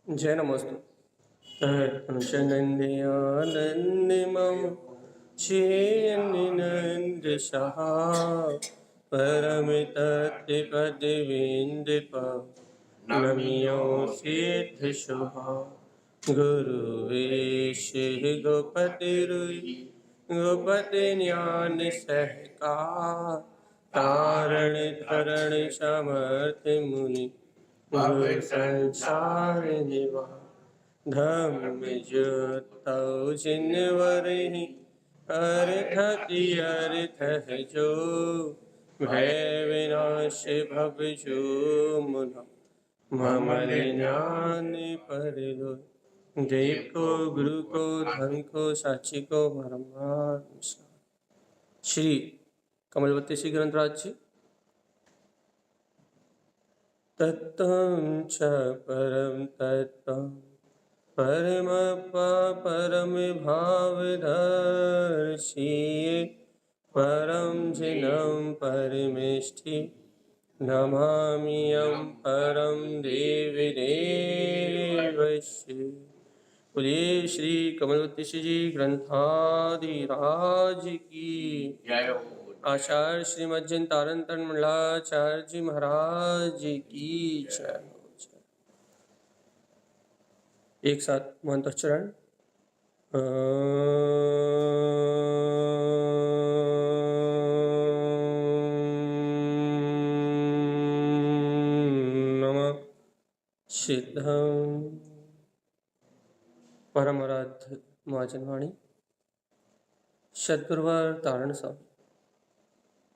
जय नमस्तु। तर्पणशनन्द्यानन्दमं चेन्निनन्दशः परमितत्पदवीन्द्रिप नमियो सिद्धशुभ गुरुवेशे गोपतिरुई गोपति ज्ञान सहकार तारण धरण समर्थ मुनि गुरु संसार निवार धम्म जुतौ जिनवरहि अर्हति अर्थ है जो भय विनाश भव जो मुना ममल ज्ञान पर दो देव को गुरु को धर्म को साक्षी को परमात्मा श्री कमलवती श्री ग्रंथराज जी। तत्त्वं च परं तत्त्वं परमप्पा परम भावदर्शी परम जिनं परमेष्ठि नमाम्यहं परम देवी देवस्य। बोलिए श्री कमलवती जी ग्रंथाधिराज की जय। आचार्य श्रीमद जिन तारण तरण मंडलाचार्य जी महाराज की जय। एक साथ मंत्रोच्चारण। नमः सिद्धं परमराध्य महाजनवाणी सद्गुरुवर तारण स्वामी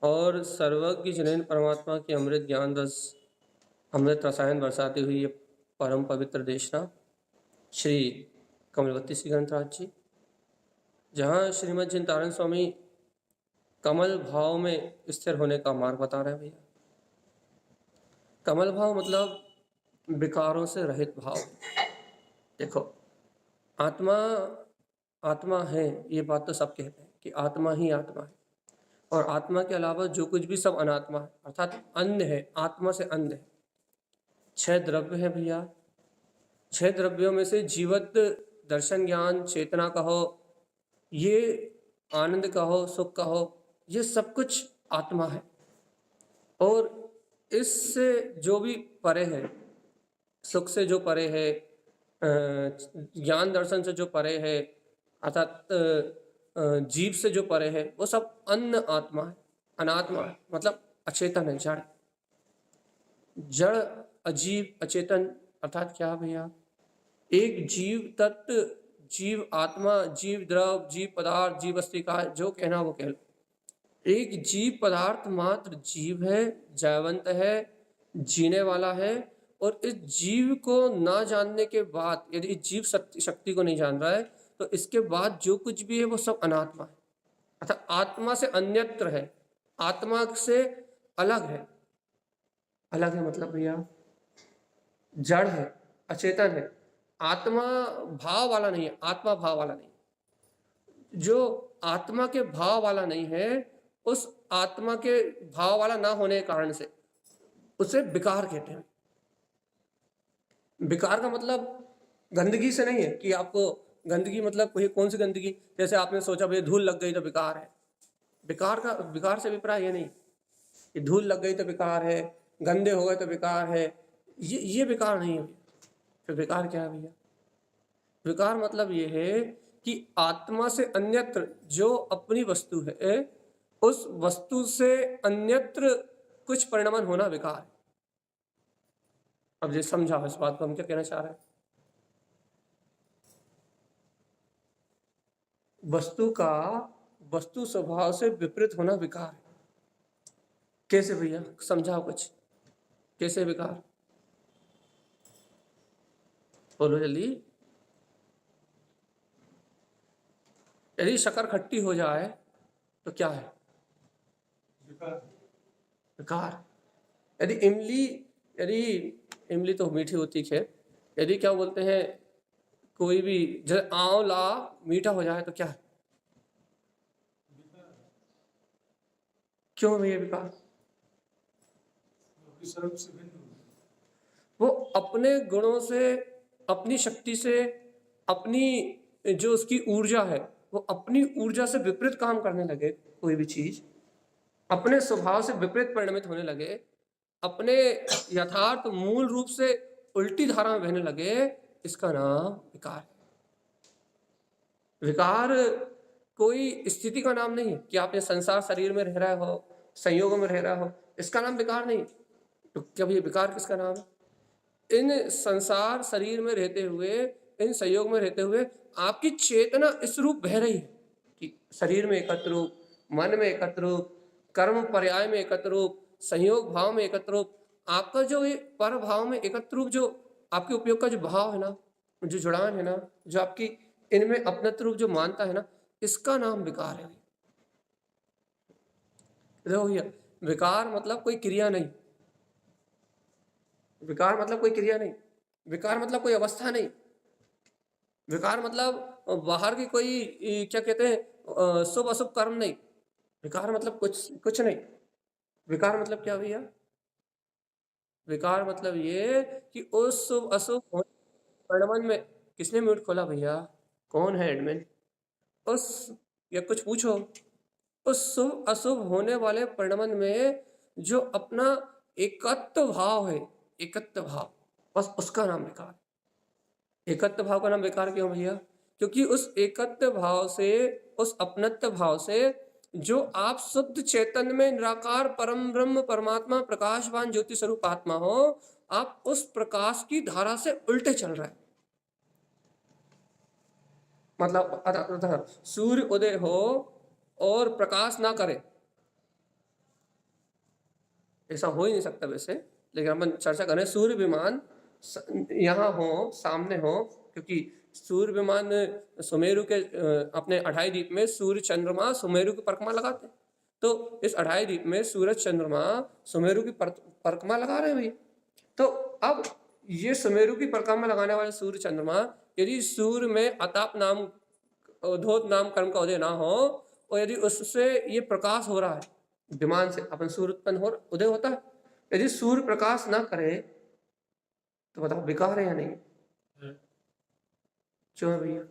और सर्वज्ञ जिनेन्द्र परमात्मा की अमृत ज्ञान रस अमृत रसायन बरसाती हुई ये परम पवित्र देशना श्री कमलवती श्री ग्रंथराज जी, जहाँ श्रीमद जिन तारण स्वामी कमल भाव में स्थिर होने का मार्ग बता रहे हैं। भैया कमल भाव मतलब विकारों से रहित भाव। देखो आत्मा आत्मा है, ये बात तो सब कहते हैं कि आत्मा ही आत्मा है और आत्मा के अलावा जो कुछ भी सब अनात्मा है, अर्थात अन्य है, आत्मा से अन्य है। 6 द्रव्य है भैया, 6 द्रव्यों में से जीवत दर्शन ज्ञान चेतना कहो, ये आनंद कहो, सुख कहो, ये सब कुछ आत्मा है। और इससे जो भी परे है, सुख से जो परे है, ज्ञान दर्शन से जो परे है, अर्थात जीव से जो परे है, वो सब अन्य आत्मा है, अनात्मा है, मतलब अचेतन है, जड़ जड़ अजीव अचेतन। अर्थात क्या भैया, एक जीव तत्व, जीव आत्मा, जीव द्रव, जीव पदार्थ, जीव अस्तिका, जो कहना वो कह लो। एक जीव पदार्थ मात्र जीव है, जयवंत है, जीने वाला है। और इस जीव को ना जानने के बाद, यदि इस जीव शक्ति को नहीं जान रहा है, तो इसके बाद जो कुछ भी है वो सब अनात्मा है, अर्थात आत्मा से अन्यत्र है, आत्मा से अलग है। अलग है मतलब भैया जड़ है, अचेतन है, आत्मा भाव वाला नहीं है, आत्मा भाव वाला नहीं। जो आत्मा के भाव वाला नहीं है, उस आत्मा के भाव वाला ना होने के कारण से उसे विकार कहते हैं। विकार का मतलब गंदगी से नहीं है कि आपको गंदगी मतलब कोई कौन सी गंदगी, जैसे आपने सोचा भाई धूल लग गई तो विकार है। विकार से अभिप्राय ये नहीं कि धूल लग गई तो विकार है, गंदे हो गए तो विकार है, ये विकार नहीं है। फिर विकार क्या है भैया? विकार मतलब ये है कि आत्मा से अन्यत्र जो अपनी वस्तु है, उस वस्तु से अन्यत्र कुछ परिणमन होना विकार है। अब ये समझा इस बात को, हम क्या कहना चाह रहे हैं? वस्तु का वस्तु स्वभाव से विपरीत होना विकार है। कैसे भैया, समझाओ कुछ, कैसे विकार? बोलो जल्दी। यदि शक्कर खट्टी हो जाए तो क्या है? विकार। यदि इमली तो मीठी होती है, यदि क्या बोलते हैं, कोई भी जैसे आंवला मीठा हो जाए तो क्या है? क्यों भैया विकार? वो अपने गुणों से अपनी शक्ति से, अपनी जो उसकी ऊर्जा है वो अपनी ऊर्जा से विपरीत काम करने लगे, कोई भी चीज अपने स्वभाव से विपरीत परिणमित होने लगे, अपने यथार्थ मूल रूप से उल्टी धारा में बहने लगे, इसका नाम विकार है। विकार कोई स्थिति का नाम नहीं है कि आपने संसार शरीर में रह रहा हो, संयोग में रह रहा हो, इसका नाम विकार नहीं। तो क्या ये विकार किसका नाम है? इन संसार शरीर में रहते हुए, इन संयोग में रहते हुए आपकी चेतना इस रूप बह रही है कि शरीर में एकत्र रूप, मन में एकत्र रूप, कर्म पर्याय में एकत्र रूप, संयोग भाव में एकत्र रूप, आपका जो ये पर भाव में एकत्र रूप, जो आपके उपयोग का जो भाव है ना, जो जुड़ान है ना, जो आपकी इनमें अपनत्व रूप जो मानता है ना, इसका नाम विकार है। देखो भैया, विकार मतलब कोई क्रिया नहीं, विकार मतलब कोई क्रिया नहीं, विकार मतलब कोई अवस्था नहीं, विकार मतलब बाहर की कोई क्या कहते हैं शुभ अशुभ कर्म नहीं, विकार मतलब कुछ नहीं। विकार मतलब क्या भैया? विकार मतलब ये कि उस शुभ अशुभ परिणमन में, किसने म्यूट खोला भैया? कौन है एडमिन? उस, या कुछ पूछो, उस शुभ अशुभ होने वाले परिणमन में जो अपना एकत्व भाव है, एकत्व भाव, बस उसका नाम विकार। एकत्व भाव का नाम विकार क्यों भैया? क्योंकि उस एकत्व भाव से, उस अपनत्व भाव से जो आप शुद्ध चैतन्य में निराकार परम ब्रह्म परमात्मा प्रकाशवान ज्योति स्वरूप आत्मा हो, आप उस प्रकाश की धारा से उल्टे चल रहे हैं। मतलब सूर्य उदय हो और प्रकाश ना करे, ऐसा हो ही नहीं सकता वैसे, लेकिन अपन चर्चा करें सूर्य विमान यहाँ हो, सामने हो, क्योंकि सूर्य विमान सुमेरु के अपने 28 द्वीप में सूर्य चंद्रमा सुमेरु की परिक्रमा लगाते हैं, तो इस 28 द्वीप में सूरज चंद्रमा सुमेरु की परिक्रमा लगा रहे हैं भैया। तो अब ये सुमेरु की परिक्रमा लगाने वाले सूर्य चंद्रमा, यदि सूर्य में अताप नाम, उद्धोत नाम कर्म का उदय ना हो, और यदि उससे ये प्रकाश हो रहा है, विमान से अपन सूर्य उत्पन्न हो उदय होता है, यदि सूर्य प्रकाश ना करे तो बताओ विकार है या नहीं? क्यों है भैया?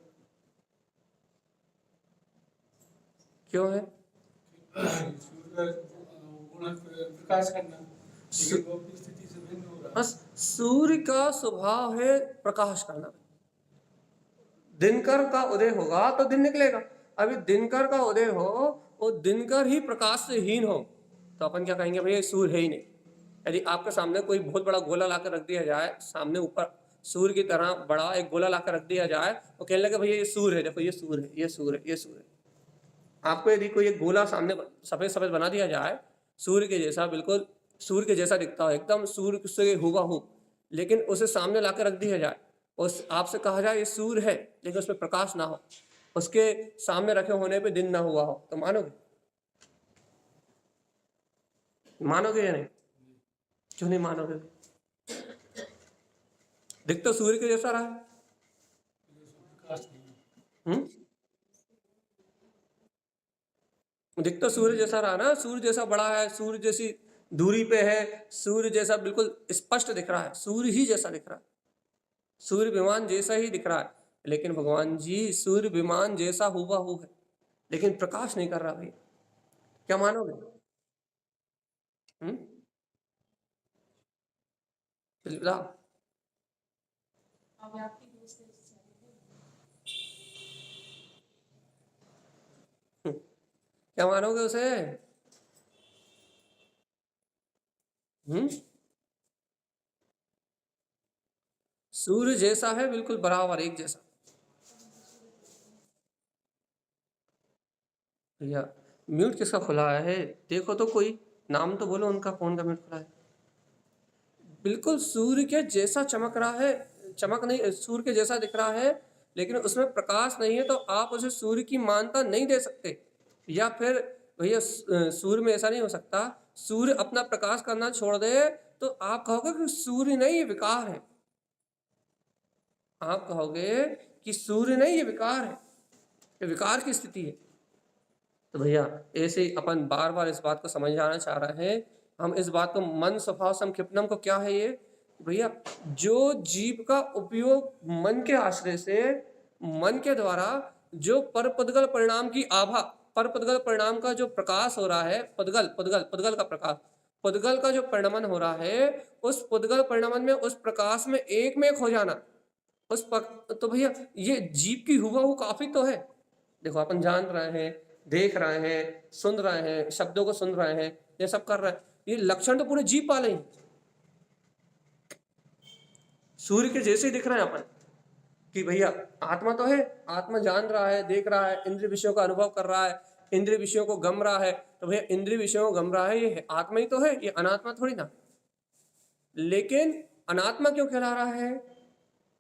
क्यों है? प्रकाश करना, स्थिति से भिन्न हो रहा है। बस सूर्य का स्वभाव है प्रकाश करना। दिनकर का उदय होगा तो दिन निकलेगा, अभी दिनकर का उदय हो और दिनकर ही प्रकाश से हीन हो, तो अपन क्या कहेंगे भैया सूर्य है ही नहीं। यदि आपके सामने कोई बहुत बड़ा गोला लाकर रख दिया जाए, सामने ऊपर सूर्य की तरह बड़ा एक गोला लाकर रख दिया जाए, और कहने लगे भैया ये सूर्य है, देखो ये सूर्य है, ये सूर्य है, ये सूर्य है। आपको यदि कोई एक गोला सामने सफेद सफेद बना दिया जाए, सूर्य के जैसा, बिल्कुल सूर्य के जैसा दिखता है, एकदम सूर्य से हूबहू, लेकिन उसे सामने लाकर रख दिया जाए, उस आपसे कहा जाए ये सूर्य है, लेकिन उसमें प्रकाश ना हो, उसके सामने रखे होने पे दिन ना हुआ हो, तो मानोगे? मानोगे या नहीं? क्यों नहीं मानोगे? दिख तो सूर्य के जैसा रहा है। दिख तो सूर्य जैसा रहा ना, सूर्य जैसा बड़ा है, सूर्य जैसी दूरी पे है, सूर्य जैसा बिल्कुल स्पष्ट दिख रहा है, सूर्य ही जैसा दिख रहा है, सूर्य विमान जैसा ही दिख रहा है, लेकिन भगवान जी सूर्य विमान जैसा हूबहू है, लेकिन प्रकाश नहीं कर रहा भाई। क्या मानोगे? बताओ। क्या मानोगे उसे? सूर्य जैसा है, बिल्कुल बराबर एक जैसा। भैया म्यूट किसका खुला है? देखो तो, कोई नाम तो बोलो उनका, कौन का म्यूट खुला है? बिल्कुल सूर्य के जैसा चमक रहा है, चमक नहीं, सूर्य के जैसा दिख रहा है, लेकिन उसमें प्रकाश नहीं है, तो आप उसे सूर्य की मान्यता नहीं दे सकते। या फिर भैया सूर्य में ऐसा नहीं हो सकता, सूर्य अपना प्रकाश करना छोड़ दे तो आप कहोगे कि सूर्य नहीं ये विकार है, आप कहोगे कि सूर्य नहीं ये विकार है, ये विकार की स्थिति है। तो भैया ऐसे अपन बार बार इस बात को समझ आना चाह रहे हैं, हम इस बात को मन स्वभाव संक्षिप्तम को क्या है ये, भैया जो जीव का उपयोग मन के आश्रय से, मन के द्वारा जो परपदगल परिणाम की आभा, परपदगल परिणाम का जो प्रकाश हो रहा है, पदगल पदगल पदगल का प्रकाश, पदगल का जो परिणमन हो रहा है, उस पदगल परिणमन में उस प्रकाश में एक हो जाना, तो भैया ये जीव की हुबहू काफी तो है। देखो अपन जान रहे हैं, देख रहे हैं, सुन रहे हैं, शब्दों को सुन रहे हैं, ये सब कर रहे हैं, ये लक्षण तो पूरे जीव वाले हैं। सूर्य के जैसे ही दिख रहे हैं अपन कि भैया आत्मा तो है, आत्मा जान रहा है, देख रहा है, इंद्रिय विषयों का अनुभव कर रहा है, इंद्रिय विषयों को गम रहा है, तो भैया इंद्रिय विषयों को गम रहा है, ये आत्मा ही तो है, ये अनात्मा थोड़ी ना। लेकिन अनात्मा क्यों कहला रहा है,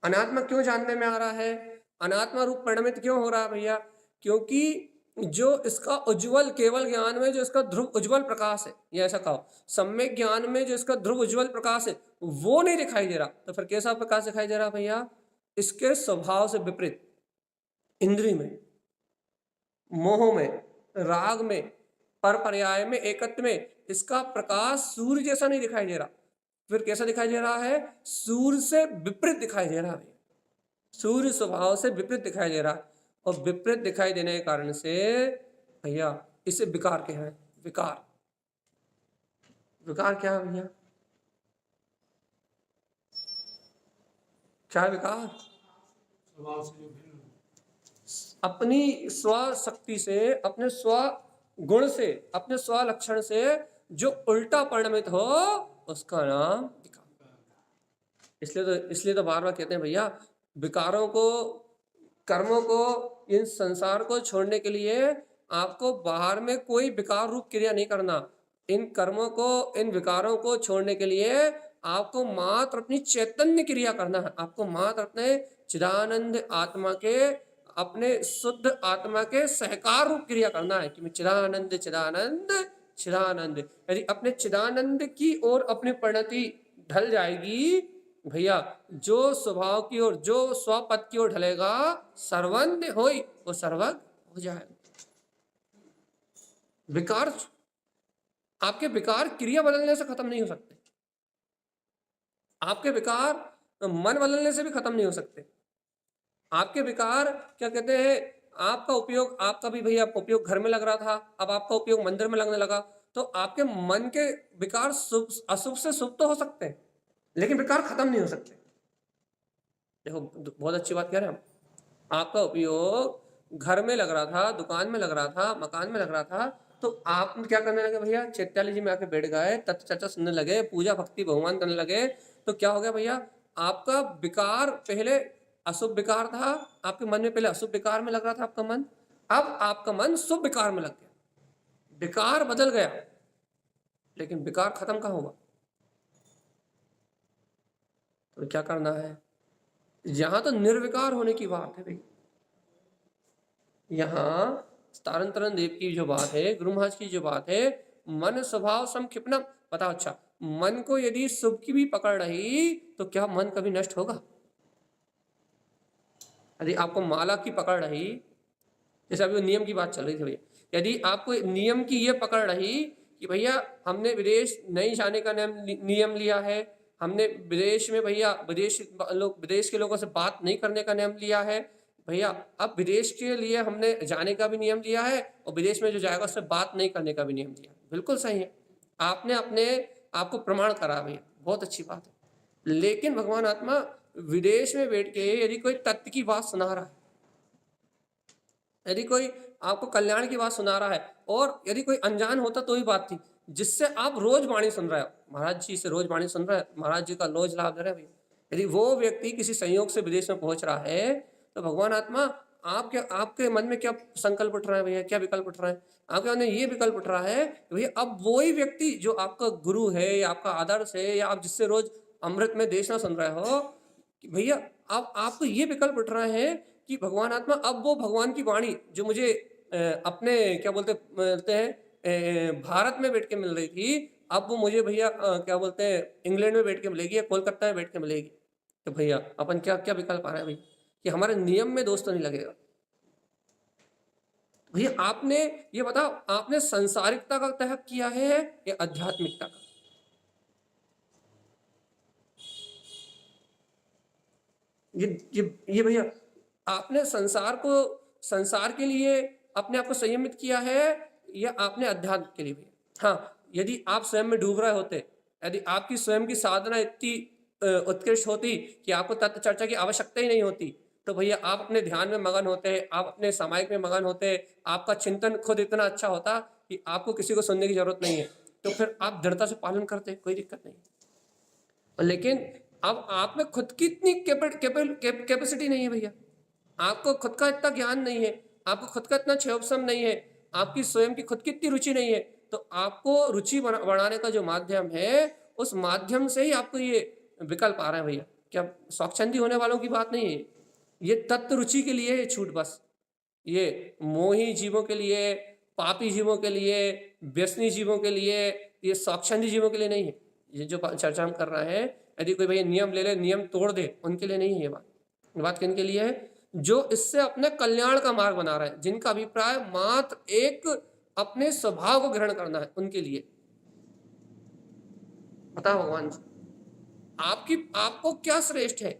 अनात्मा क्यों जानने में आ रहा है, अनात्मा रूप परिणमित क्यों हो रहा है भैया? क्योंकि जो इसका उज्जवल केवल ज्ञान में जो इसका ध्रुव उज्जवल प्रकाश है, या ऐसा कहो सम्यक ज्ञान में जो इसका ध्रुव उज्जवल प्रकाश है वो नहीं दिखाई दे रहा। तो फिर कैसा प्रकाश दिखाई दे रहा भैया? इसके स्वभाव से विपरीत, इंद्रिय में, मोह में, राग में, पर पर्याय में, एकत्व में इसका प्रकाश सूर्य जैसा नहीं दिखाई दे रहा। फिर कैसा दिखाई दे रहा है? सूर्य से विपरीत दिखाई दे रहा है, सूर्य स्वभाव से विपरीत दिखाई दे रहा है। और विपरीत दिखाई देने के कारण से भैया इसे विकार कह रहे हैं। विकार, विकार क्या है भैया? क्या है विकार? स्वभाव से जो भिन्न हो। अपनी स्व शक्ति से, अपने स्व गुण से, अपने स्व लक्षण से जो उल्टा परिणमित हो उसका नाम विकार। इसलिए तो बार बार कहते हैं भैया विकारों को, कर्मों को, इन संसार को छोड़ने के लिए आपको बाहर में कोई विकार रूप क्रिया नहीं करना। इन कर्मों को, इन विकारों को छोड़ने के लिए आपको मात्र अपनी चैतन्य क्रिया करना है। आपको मात्र अपने चिदानंद आत्मा के, अपने शुद्ध आत्मा के सहकार रूप क्रिया करना है कि मैं चिदानंद चिदानंद चिदानंद। यदि अपने चिदानंद की ओर अपनी परिणति ढल जाएगी भैया, जो स्वभाव की ओर, जो स्वपद की ओर ढलेगा, सर्वज्ञ होई वो सर्वज्ञ हो जाएगा। विकार, आपके विकार क्रिया बदलने से खत्म नहीं हो सकते, आपके विकार मन बदलने से भी खत्म नहीं हो सकते। आपके विकार क्या कहते हैं, आपका उपयोग, आपका भी भैया उपयोग घर में लग रहा था, अब आपका उपयोग मंदिर में लगने लगा, तो आपके मन के विकार शुभ अशुभ से शुभ तो हो सकते हैं, लेकिन विकार खत्म नहीं हो सकते। देखो बहुत अच्छी बात कह रहे हैं हम, आपका उपयोग घर में लग रहा था, दुकान में लग रहा था, मकान में लग रहा था, तो आप क्या करने लगे भैया? चैत्यालय जी में आके बैठ गए, तत्व चर्चा सुनने लगे, पूजा भक्ति भगवान करने लगे, तो क्या हो गया भैया? आपका विकार पहले अशुभ विकार था, आपके मन में पहले अशुभ विकार में लग रहा था आपका मन, अब आपका मन शुभ विकार में लग गया, विकार बदल गया, लेकिन विकार खत्म कहाँ हुआ? तो क्या करना है? यहां तो निर्विकार होने की बात है भैया। यहाँ तारन देव की जो बात है, गुरु महाराज की जो बात है, मन स्वभाव समक्षिप्नम, बताओ अच्छा, मन को यदि शुभ की भी पकड़ रही तो क्या मन कभी नष्ट होगा? यदि आपको माला की पकड़ रही, जैसे अभी नियम की बात चल रही थी भैया, यदि आपको नियम की ये पकड़ रही कि भैया हमने विदेश नहीं जाने का नियम लिया है, हमने विदेश में भैया विदेश के लोगों से बात नहीं करने का नियम लिया है भैया, अब विदेश के लिए हमने जाने का भी नियम लिया है और विदेश में जो जाएगा उससे बात नहीं करने का भी नियम लिया। बिल्कुल सही है, आपने अपने आपको प्रमाण करा भैया, बहुत अच्छी बात है। लेकिन भगवान आत्मा विदेश में बैठ के यदि कोई तत्व की बात सुना रहा है, यदि कोई आपको कल्याण की बात सुना रहा है, और यदि कोई अनजान होता तो ही बात थी, जिससे आप रोज वाणी सुन रहे हो, महाराज जी से रोज वाणी सुन रहे हैं, महाराज जी का रोज लाभ दे रहे हैं भैया, यदि वो व्यक्ति किसी संयोग से विदेश में पहुंच रहा है, तो भगवान आत्मा आपके मन में क्या संकल्प उठ रहा है भैया, क्या विकल्प उठ रहा है? आपके मन में ये विकल्प उठ रहा है कि भैया अब वही व्यक्ति जो आपका गुरु है या आपका आदर्श है या आप जिससे रोज अमृत में देशना सुन रहे हो, कि भैया अब आपको ये विकल्प उठ रहा है कि भगवान आत्मा, अब वो भगवान की वाणी जो मुझे अपने क्या बोलते हैं भारत में बैठ के मिल रही थी, अब वो मुझे भैया क्या बोलते हैं इंग्लैंड में बैठ के मिलेगी या कोलकाता में बैठ के मिलेगी। तो भैया अपन क्या क्या विकल्प आ रहा है भैया कि हमारे नियम में दोष तो नहीं लगेगा। भैया आपने ये बताओ, आपने संसारिकता का त्याग किया है या आध्यात्मिकता का? ये भैया, आपने संसार के लिए अपने आप को संयमित किया है या आपने अध्यात्म के लिए भैया? हाँ, यदि आप स्वयं में डूब रहे होते, यदि आपकी स्वयं की साधना इतनी उत्कृष्ट होती कि आपको तत्व चर्चा की आवश्यकता ही नहीं होती, तो भैया आप अपने ध्यान में मगन होते, आप अपने सामायिक में मगन होते, आपका चिंतन खुद इतना अच्छा होता कि आपको किसी को सुनने की जरूरत नहीं है, तो फिर आप दृढ़ता से पालन करते, कोई दिक्कत नहीं। लेकिन अब आप में खुद की इतनी कैपेसिटी नहीं है भैया, आपको खुद का इतना ज्ञान नहीं है, आपको खुद का इतना क्षयोपशम नहीं है, आपकी स्वयं की खुद की इतनी रुचि नहीं है, तो आपको रुचि बढ़ाने का जो माध्यम है, उस माध्यम से ही आपको ये विकल्प आ रहे हैं भैया। क्या स्वच्छंदी होने वालों की बात नहीं है, ये तत्व रुचि के लिए है छूट बस। ये मोही जीवों के लिए, पापी जीवों के लिए, व्यसनी जीवों के लिए, ये स्वच्छंदी जीवों के लिए नहीं है। ये जो चर्चा हम कर रहे हैं, यदि कोई भैया नियम ले ले, नियम तोड़ दे, उनके लिए नहीं है ये बात। ये बात किन के लिए है? जो इससे अपने कल्याण का मार्ग बना रहे हैं, जिनका अभिप्राय मात्र एक अपने स्वभाव को ग्रहण करना है, उनके लिए। बताओ भगवान जी, आपको क्या श्रेष्ठ है?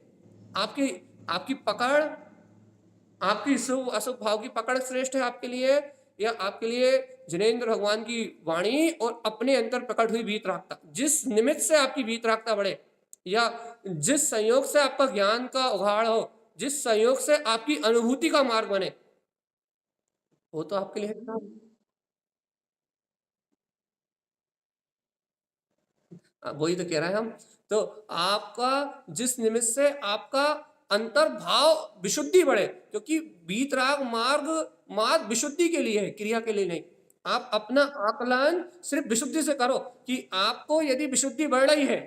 आपकी आपकी पकड़, आपकी शुभ अशुभ भाव की पकड़ श्रेष्ठ है आपके लिए, या आपके लिए जिनेन्द्र भगवान की वाणी और अपने अंतर प्रकट हुई वीतरागता, जिस निमित्त से आपकी वीतरागता बढ़े, या जिस संयोग से आपका ज्ञान का उघाड़ हो, जिस संयोग से आपकी अनुभूति का मार्ग बने, वो तो आपके लिए है। वही तो कह रहे हैं हम। तो आपका जिस निमित्त से आपका अंतर्भाव विशुद्धि बढ़े, क्योंकि वीतराग मार्ग मार्ग विशुद्धि के लिए है, क्रिया के लिए नहीं। आप अपना आकलन सिर्फ विशुद्धि से करो कि आपको यदि विशुद्धि बढ़ रही है,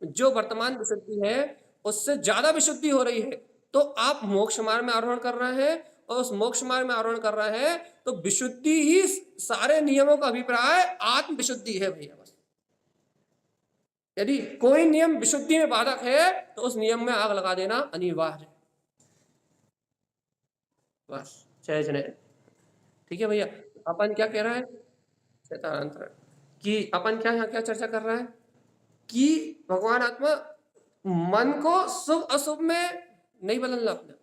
जो वर्तमान विशुद्धि है उससे ज्यादा विशुद्धि हो रही है, तो आप मोक्ष मार्ग में आरोहण कर रहे हैं, और उस मोक्ष मार्ग में आरोहण कर रहे हैं तो विशुद्धि ही सारे नियमों का अभिप्राय आत्म विशुद्धि है भैया। बस यदि कोई नियम विशुद्धि में बाधक है तो उस नियम में आग लगा देना अनिवार्य है। बस जय जने। ठीक है भैया, अपन क्या कह रहा है चेतांतर, कि अपन क्या यहाँ क्या चर्चा कर रहा है कि भगवान आत्मा मन को शुभ अशुभ में नहीं बदलना अपना।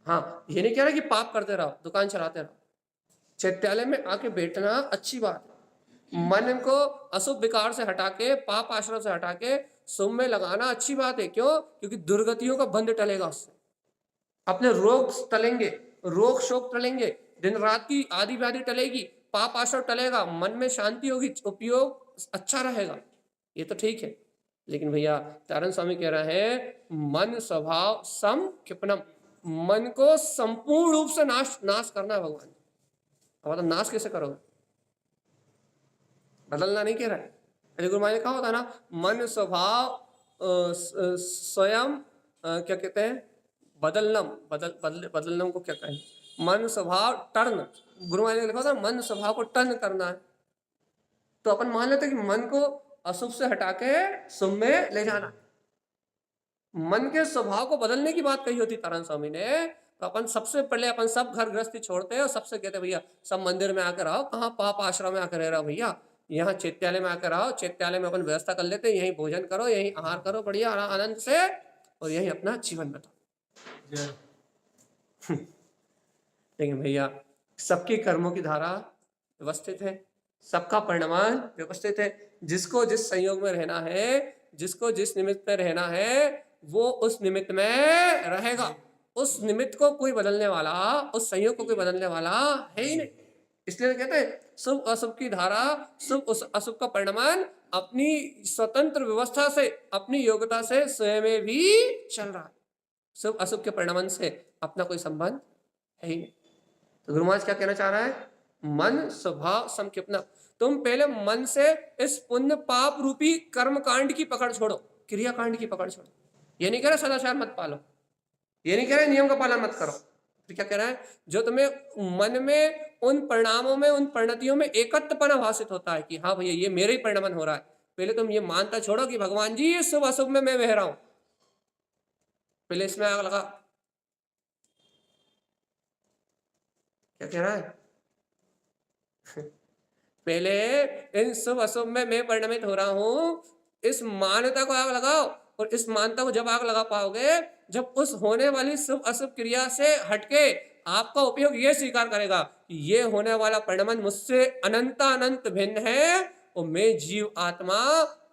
हाँ, ये नहीं कह रहा कि पाप करते रहो, दुकान चलाते रहो, चैत्यालय में आके बैठना अच्छी बात है, मन को अशुभ विकार से हटा के, पाप आश्रम से हटा के शुभ में लगाना अच्छी बात है। क्यों? क्योंकि दुर्गतियों का बंध टलेगा उससे, अपने रोग टलेंगे, रोग शोक टलेंगे, दिन रात की आदि व्याधि टलेगी, पाप आश्रम टलेगा, मन में शांति होगी, उपयोग अच्छा रहेगा। ये तो ठीक है, लेकिन भैया तारण स्वामी कह रहे हैं मन स्वभाव सम क्षिपनम, मन को संपूर्ण रूप से नाश करना है भगवान। अब तो नाश कैसे करोगे? बदलना नहीं कह रहा है। यदि गुरु महाराज ने कहा होता ना, मन स्वभाव स्वयं क्या कहते हैं, बदलनम, बदलनम को क्या कहें, मन स्वभाव टर्न। गुरु महाराज ने लिखा था मन स्वभाव को टर्न करना है। तो अपन मान लेते कि मन को अशुभ से हटा के शुभ में ले जाना, मन के स्वभाव को बदलने की बात कही होती तारण स्वामी ने, तो अपन सबसे पहले अपन सब घर गृहस्थी छोड़ते हैं और सबसे कहते भैया सब मंदिर में आकर आओ। कहाँ पाप आश्रम में आकर रह रहा भैया, यहाँ चैत्यालय में आकर आओ, चैत्यालय में अपन व्यवस्था कर लेते हैं, यहीं भोजन करो, यहीं आहार करो बढ़िया आनंद से, और यहीं अपना जीवन बताओ। लेकिन भैया सबके कर्मों की धारा व्यवस्थित है, सबका परिणाम व्यवस्थित है, जिसको जिस संयोग में रहना है, जिसको जिस निमित्त में रहना है, वो उस निमित्त में रहेगा। उस निमित्त को कोई बदलने वाला, उस संयोग को कोई बदलने वाला है ही नहीं। इसलिए कहते हैं शुभ अशुभ की धारा, शुभ अशुभ का परिणाम अपनी स्वतंत्र व्यवस्था से, अपनी योग्यता से स्वयं भी चल रहा है। शुभ अशुभ के परिणाम से अपना कोई संबंध है ही नहीं। तो गुरु महाराज क्या कहना चाह रहा है? मन स्वभाव समकिपना। तुम पहले मन से इस पुण्य पाप रूपी कर्म कांड की पकड़ छोड़ो, क्रिया कांड की पकड़ छोड़ो। ये नहीं कह रहा सदाचार मत पालो, ये नहीं कह रहा नियम का पालन मत करो, तो क्या कह रहा है? जो तुम्हें मन में उन परिणामों में, उन परिणतियों में एकत्वपना भाषित होता है कि हाँ भैया ये मेरे ही परिणाम हो रहा है, पहले तुम ये मानता छोड़ो कि भगवान जी शुभ अशुभ में मैं बह रहा हूं, पहले इसमें आग लगा। क्या कह रहा है? पहले इन शुभ अशुभ में मैं परिणमित हो रहा हूं, इस मान्यता को आग लगाओ और इस मानता को जब आग लगा पाओगे जब उस होने वाली शुभ अशुभ क्रिया से हटके आपका उपयोग ये स्वीकार करेगा कि ये होने वाला परिणमन मुझसे अनंत भिन्न है और मैं जीव आत्मा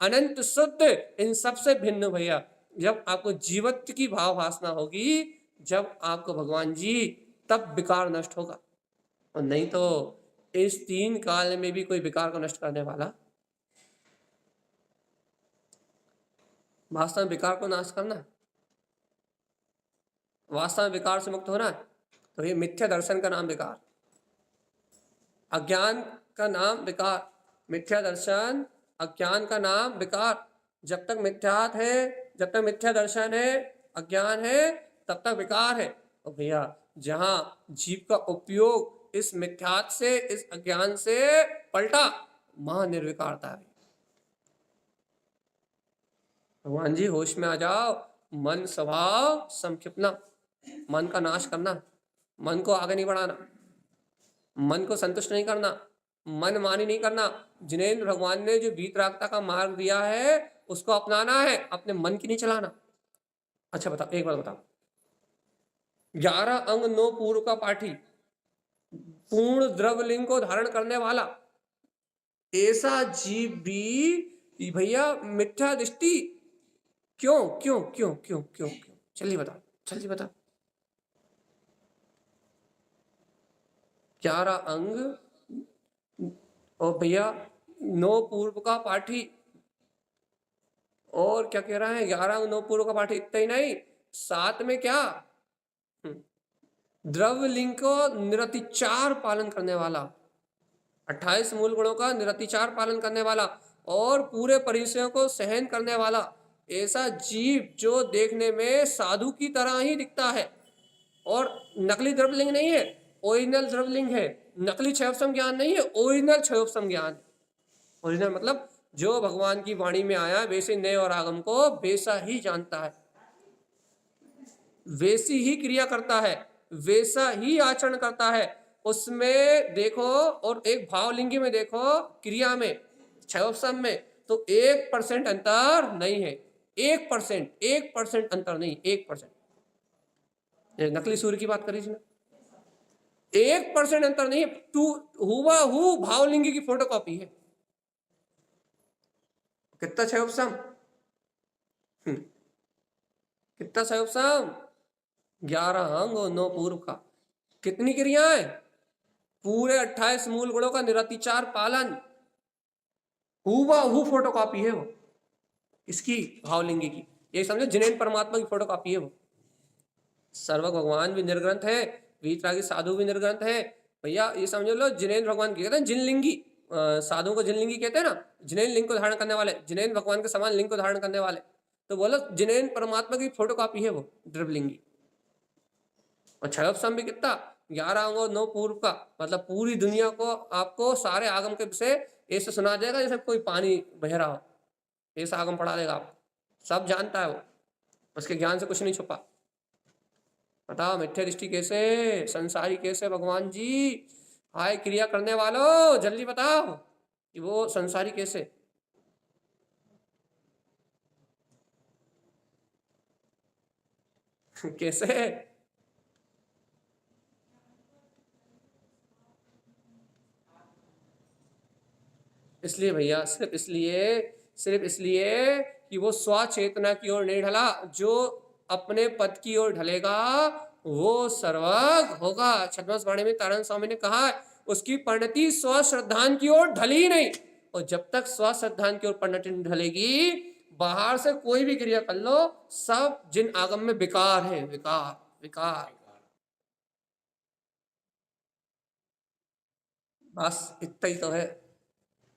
अनंत शुद्ध इन सबसे भिन्न हूं भैया। जब आपको जीवत्व की भाव वासना होगी, जब आपको भगवान जी, तब विकार नष्ट होगा। और नहीं तो इस 3 काल में भी कोई विकार को नष्ट करने वाला, वास्तव में विकार को नाश करना, वास्तव में विकार से मुक्त होना, तो ये मिथ्या दर्शन का नाम विकार, अज्ञान का नाम विकार, मिथ्या दर्शन अज्ञान का नाम विकार। जब तक मिथ्यात है, जब तक मिथ्या दर्शन है, अज्ञान है, तब तक विकार है। और भैया जहां जीव का उपयोग इस मिथ्यात से, इस अज्ञान से पलटा, वहां निर्विकारता है। भगवान जी होश में आ जाओ, मन स्वभाव संक्षिप्तना, मन का नाश करना, मन को आगे नहीं बढ़ाना, मन को संतुष्ट नहीं करना, मन मानी नहीं करना। जिनेंद्र भगवान ने जो वीतरागता का मार्ग दिया है उसको अपनाना है, अपने मन की नहीं चलाना। अच्छा बताओ, एक बात बताओ, 11 अंग 9 पूर्व का पाठी, पूर्ण द्रवलिंग को धारण करने वाला ऐसा जीव भी भैया मिथ्या दृष्टि क्यों क्यों क्यों क्यों क्यों क्यों जल्दी बताओ, जल्दी बताओ। 11 अंग और भैया 9 पूर्व का पाठी, और क्या कह रहा है, 11 अंग 9 पूर्व का पाठी, इतना ही नहीं, साथ में क्या, द्रव्यलिंग को निरतिचार पालन करने वाला, 28 मूल गुणों का निरतिचार पालन करने वाला और पूरे परिचयों को सहन करने वाला ऐसा जीव जो देखने में साधु की तरह ही दिखता है और नकली द्रव्यलिंग नहीं है, ओरिजिनल द्रव्यलिंग है। नकली क्षयोपम ज्ञान नहीं है, ओरिजिनल क्षयोपम ज्ञान। ओरिजिनल मतलब जो भगवान की वाणी में आया वैसे नए और आगम को वैसा ही जानता है, वैसी ही क्रिया करता है, वैसा ही आचरण करता है। उसमें देखो और एक भावलिंगी में देखो, क्रिया में, क्षयोपम में, तो 1% अंतर नहीं है। 1% अंतर नहीं, 1%। नकली सूर्य की बात करी थी ना, 1% अंतर नहीं है, तू हुबहू भावलिंगी की फोटोकॉपी है। कितना क्षयोपम, कितना क्षयोपम, 11 अंग और 9 पूर्व का, कितनी क्रियाएं, पूरे 28 मूल गुणों का निरतिचार पालन, हुबहू फोटोकॉपी है वो इसकी, भावलिंगी की। ये समझो जिनेन परमात्मा की फोटोकॉपी है वो। सर्वक भगवान भी निर्ग्रंथ है, वीतरागी साधु भी निर्ग्रंथ है भैया। ये समझ लो जिनेन भगवान कहते हैं जिनलिंगी, साधु को जिनलिंगी कहते हैं ना, जिनेन लिंग को धारण करने वाले, जिनेन भगवान के समान लिंग को धारण करने वाले, तो बोलो जिनेन परमात्मा की फोटोकॉपी है वो द्रव्यलिंगी। और क्षयोपम भी कितना, 11 अंग और 9 पूर्व का, मतलब पूरी दुनिया को आपको सारे आगम के विषय ऐसे सुना देगा जैसे कोई पानी बह रहा हो, ऐसा आगम पढ़ा देगा आपको, सब जानता है वो, उसके ज्ञान से कुछ नहीं छुपा। बताओ मिथ्या दृष्टि कैसे, संसारी कैसे भगवान जी, हाय क्रिया करने वालों जल्दी बताओ कि वो संसारी कैसे। कैसे, इसलिए भैया, सिर्फ इसलिए कि वो स्वचेतना की ओर नहीं ढला। जो अपने पद की ओर ढलेगा वो सर्वज्ञ होगा। छद्मस वाणी में तारण स्वामी ने कहा उसकी परिणति स्वश्रद्धान की ओर ढली नहीं, और जब तक स्वश्रद्धान की ओर परिणति नहीं ढलेगी, बाहर से कोई भी क्रिया कर लो, सब जिन आगम में विकार है, विकार विकार। बस इतना ही तो है,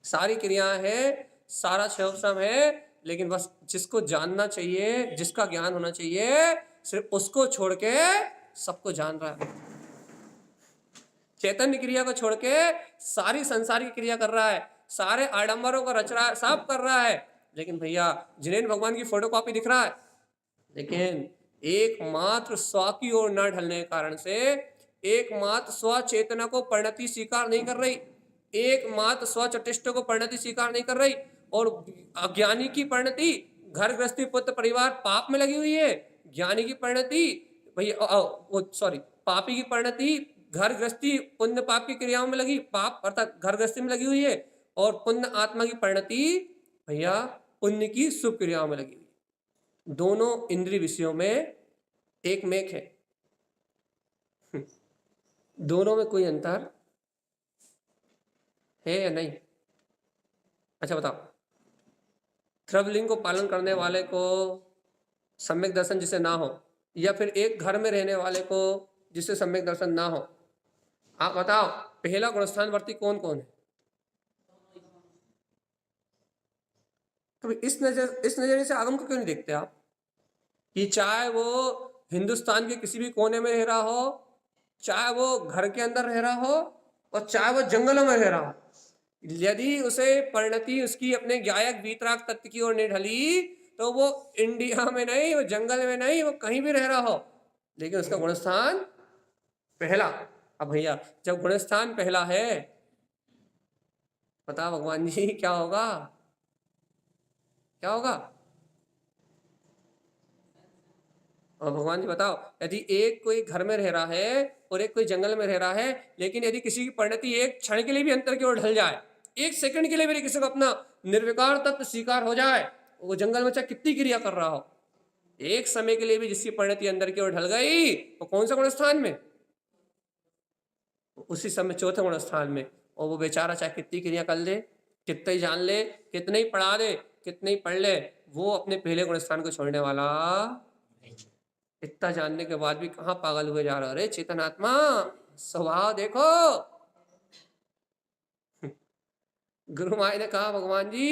सारी क्रियाएं हैं, सारा क्षयोपम है, लेकिन बस जिसको जानना चाहिए, जिसका ज्ञान होना चाहिए, सिर्फ उसको छोड़ के सबको जान रहा है। चैतन्य क्रिया को छोड़ के सारी संसारिक क्रिया कर रहा है, सारे आडंबरों को रच रहा है, सब कर रहा है, लेकिन भैया जिनेन भगवान की फोटोकॉपी दिख रहा है। लेकिन एकमात्र स्व की ओर न ढलने के कारण से, एकमात्र स्व चेतना को परिणति स्वीकार नहीं कर रही, एकमात्र स्व चटिष्ट को परिणति स्वीकार नहीं कर रही, और अज्ञानी की परिणति घर गृहस्थी पुत्र परिवार पाप में लगी हुई है, ज्ञानी की परिणति भैया सॉरी पापी की परिणति घर गृहस्थी पुण्य पाप की क्रियाओं में लगी, पाप अर्थात घर गृहस्थी में लगी हुई है, और पुण्य आत्मा की परिणति भैया पुण्य की शुभ क्रियाओं में लगी हुई है। दोनों इंद्रिय विषयों में एक मेक है, दोनों में कोई अंतर है या नहीं? अच्छा बताओ, ध्रुवलिंग को पालन करने वाले को सम्यक दर्शन जिसे ना हो, या फिर एक घर में रहने वाले को जिसे सम्यक दर्शन ना हो, आप बताओ पहला गुणस्थानवर्ती कौन कौन है? तो इस नजरिए से आगम को क्यों नहीं देखते आप कि चाहे वो हिंदुस्तान के किसी भी कोने में रह रहा हो, चाहे वो घर के अंदर रह रहा हो, और चाहे वो जंगलों में रह रहा हो, यदि उसे परिणति उसकी अपने गायक वीतराग तत्व की ओर नहीं ढली, तो वो इंडिया में नहीं, वो जंगल में नहीं, वो कहीं भी रह रहा हो, लेकिन उसका गुणस्थान पहला। अब भैया जब गुणस्थान पहला है, बता भगवान जी क्या होगा? क्या होगा? और भगवान जी बताओ, यदि एक कोई घर में रह रहा है और एक कोई जंगल में रह रहा है, लेकिन यदि किसी की परिणति एक क्षण के लिए भी अंतर की ओर ढल जाए, एक सेकंड के लिए भी किसी को अपना निर्विकार तत्व स्वीकार हो जाए, वो जंगल में चाहे कितनी क्रिया कर रहा हो, एक समय के लिए भी जिसकी परिणति अंदर की ओर ढल गई, वो कौन सा गुण स्थान में? उसी समय चौथे गुण स्थान में। और वो बेचारा चाहे कितनी क्रिया कर ले, कितना ही जान ले, कितने ही पढ़ा ले, कितने ही पढ़ ले, वो अपने पहले गुण स्थान को छोड़ने वाला। इतना जानने के बाद भी कहां पागल हुए जा रहा? अरे चेतन आत्मा स्वभाव देखो। गुरु माई ने कहा भगवान जी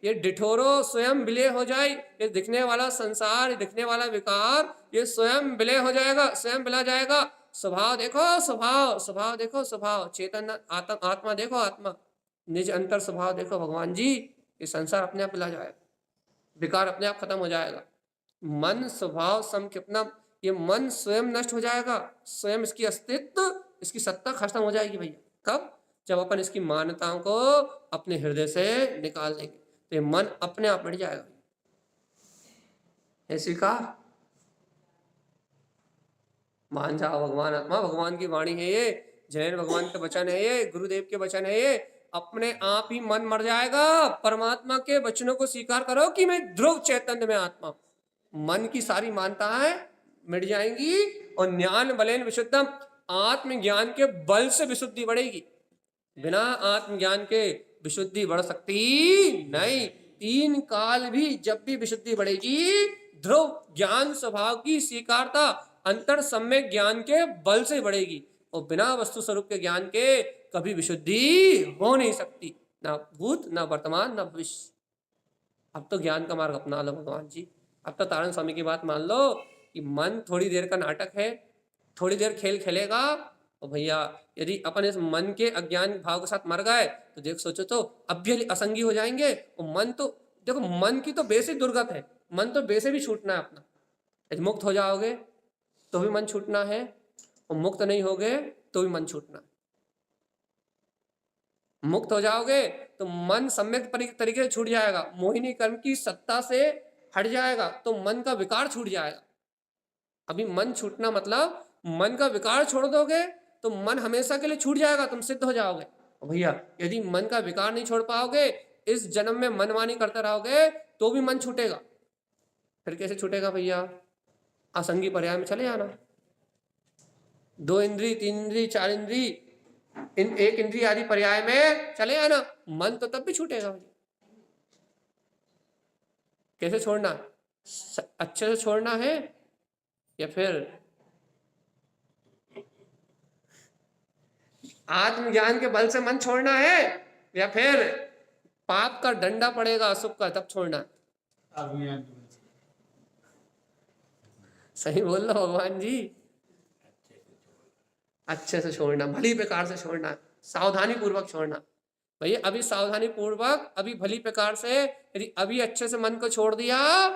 ये डिठोरो स्वयं विलय हो जाए, ये दिखने वाला संसार, ये दिखने वाला विकार, ये स्वयं विलय हो जाएगा, स्वयं विला जाएगा। स्वभाव देखो, स्वभाव स्वभाव देखो, स्वभाव चेतन आत्मा देखो, आत्मा निज अंतर स्वभाव देखो भगवान जी, ये संसार अपने आप विला जाएगा, विकार अपने आप खत्म हो जाएगा। मन स्वभाव समकितना, ये मन स्वयं नष्ट हो जाएगा, स्वयं इसकी अस्तित्व, इसकी सत्ता खत्म हो जाएगी भैया। कब? जब अपन इसकी मान्यताओं को अपने हृदय से निकाल देंगे, तो ये मन अपने आप मिट जाएगा। है स्वीकार? मान जाओ भगवान आत्मा, भगवान की वाणी है ये, जैन भगवान के वचन है ये, गुरुदेव के वचन है ये। अपने आप ही मन मर जाएगा। परमात्मा के वचनों को स्वीकार करो कि मैं ध्रुव चैतन्य में आत्मा, मन की सारी मानताएं मिट जाएंगी, और ज्ञान बलेन विशुद्धम, आत्मज्ञान के बल से विशुद्धि बढ़ेगी। बिना आत्मज्ञान के विशुद्धि बढ़ सकती नहीं। 3 काल भी जब भी विशुद्धि बढ़ेगी, ध्रुव ज्ञान स्वभाव की स्वीकारता अंतर सम्यक ज्ञान के बल से बढ़ेगी, और बिना वस्तु स्वरूप के ज्ञान के कभी विशुद्धि हो नहीं सकती, ना भूत ना वर्तमान ना भविष्य। अब तो ज्ञान का मार्ग अपना लो भगवान जी। अब तो तारण स्वामी की बात मान लो कि मन थोड़ी देर का नाटक है, थोड़ी देर खेल खेलेगा, और भैया यदि अपन इस मन के अज्ञान भाव के साथ मर गए, तो देख सोचो तो अब भी असंगी हो जाएंगे। और मन तो देखो, मन की तो बेसिक दुर्गत है, मन तो बेसे भी छूटना है अपना। यदि मुक्त हो जाओगे तो भी मन छूटना है, और मुक्त नहीं होगे तो भी मन छूटना है। मुक्त हो जाओगे तो मन सम्यक तरीके से छूट जाएगा, मोहिनी कर्म की सत्ता से हट जाएगा, तो मन का विकार छूट जाएगा। अभी मन छूटना मतलब मन का विकार छोड़ दोगे तो मन हमेशा के लिए छूट जाएगा, तुम सिद्ध हो जाओगे। भैया यदि मन का विकार नहीं छोड़ पाओगे, इस जन्म में मनमानी करते रहोगे, तो भी मन छूटेगा। फिर कैसे छूटेगा भैया? असंगी पर्याय में चले जाना। 2 इंद्री, 3 इंद्री, 4 इंद्री, इन 1 इंद्री आदि पर्याय में चले आना, मन तो तब भी छूटेगा भैया। कैसे छोड़ना? अच्छे से छोड़ना है, या फिर आत्मज्ञान के बल से मन छोड़ना है, या फिर पाप का डंडा पड़ेगा अशुभ का तब छोड़ना? आत्मज्ञान के बल से। सही बोल रहा भगवान जी। अच्छे से छोड़ना, भली प्रकार से छोड़ना, सावधानी पूर्वक छोड़ना। भैया अभी सावधानी पूर्वक, अभी भली प्रकार से, यदि अभी अच्छे से मन को छोड़ दिया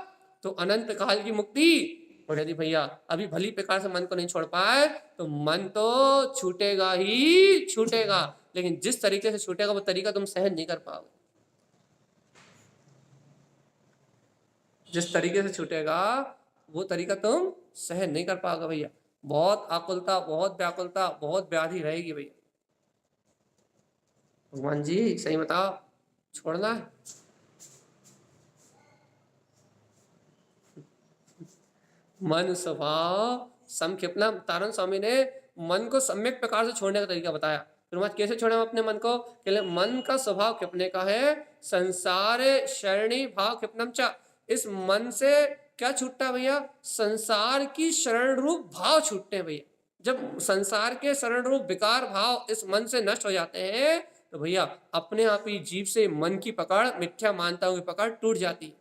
तो अनंत काल की मुक्ति। और यदि भैया अभी भली प्रकार से मन को नहीं छोड़ पाए तो मन तो छूटेगा ही छूटेगा, लेकिन जिस तरीके से छूटेगा वो तरीका तुम सहन नहीं कर पाओगे। जिस तरीके से छूटेगा वो तरीका तुम सहन नहीं कर पाओगे भैया। बहुत आकुलता, बहुत व्याकुलता, बहुत व्याधि रहेगी भैया। भगवान जी सही बताओ, छोड़ना है? मन स्वभाव संक्षिप्तम। तारण स्वामी ने मन को सम्यक प्रकार से छोड़ने का तरीका बताया। फिर मत कैसे छोड़े हम अपने मन को? कहले मन का स्वभाव किपने का है, संसार शरणी भाव किपनम चा। इस मन से क्या छूटता है भैया? संसार की शरण रूप भाव छूटते हैं भैया। जब संसार के शरण रूप विकार भाव इस मन से नष्ट हो जाते हैं तो भैया अपने आप ही जीव से मन की पकड़, मिथ्या मानताओं की पकड़ टूट जाती है।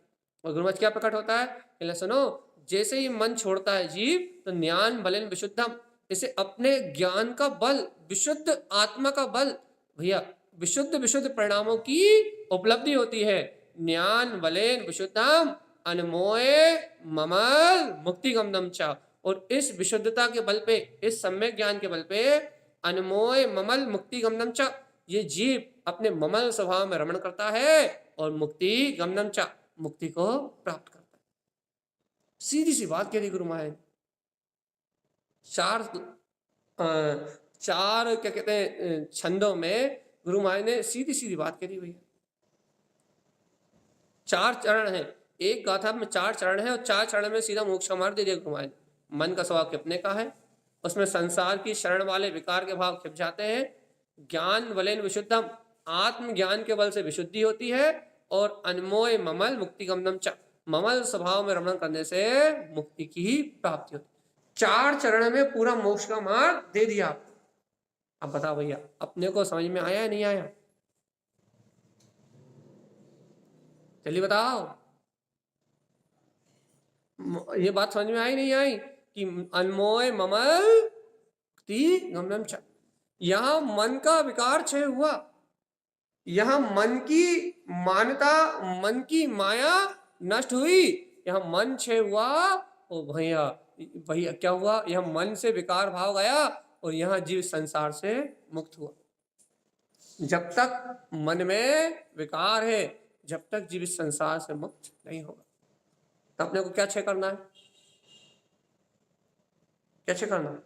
और गुरुमत क्या प्रकट होता है? कहले सुनो, जैसे ही मन छोड़ता है जीव तो ज्ञान बलेन विशुद्धम, इसे अपने ज्ञान का बल, विशुद्ध आत्मा का बल भैया, विशुद्ध विशुद्ध परिणामों की उपलब्धि होती है। ज्ञान बलेन विशुद्धम अनमोय ममल मुक्ति गमनम चा। और इस विशुद्धता के बल पे, इस सम्यक ज्ञान के बल पे अनमोय ममल मुक्ति गमनम चा, ये जीव अपने ममल स्वभाव में रमण करता है और मुक्ति गमनम चा, मुक्ति को प्राप्त करता है। सीधी सी बात कह दी गुरु महाराज। चार क्या कहते हैं छंदों में गुरु महाराज ने सीधी सीधी बात कह दी भैया। 4 चरण है, एक गाथा में 4 चरण है और 4 चरण में सीधा मोक्ष का मार्ग दे दिया गुरु महाराज। मन का स्वभाव किपने का है, उसमें संसार की शरण वाले विकार के भाव खिप जाते हैं। ज्ञान बलेन विशुद्धम, आत्मज्ञान के बल से विशुद्धि होती है। और अनमोय ममल मुक्ति गमनम च, ममल स्वभाव में रमण करने से मुक्ति की ही प्राप्ति होती है। 4 चरण में पूरा मोक्ष का मार्ग दे दिया। अब बताओ भैया अपने को समझ में आया या नहीं आया? जल्दी बताओ, ये बात समझ में आई नहीं आई कि अनमोय ममल मुक्ति गमनम च। यहां मन का विकार क्षय हुआ, यहां मन की मान्यता, मन की माया नष्ट हुई, यहां मन क्षय हुआ। ओ भैया भैया क्या हुआ? यहां मन से विकार भाव गया और यहां जीव संसार से मुक्त हुआ। जब तक मन में विकार है, जब तक जीव इस संसार से मुक्त नहीं होगा। तो अपने को क्या क्षय करना है? क्या क्षय करना है?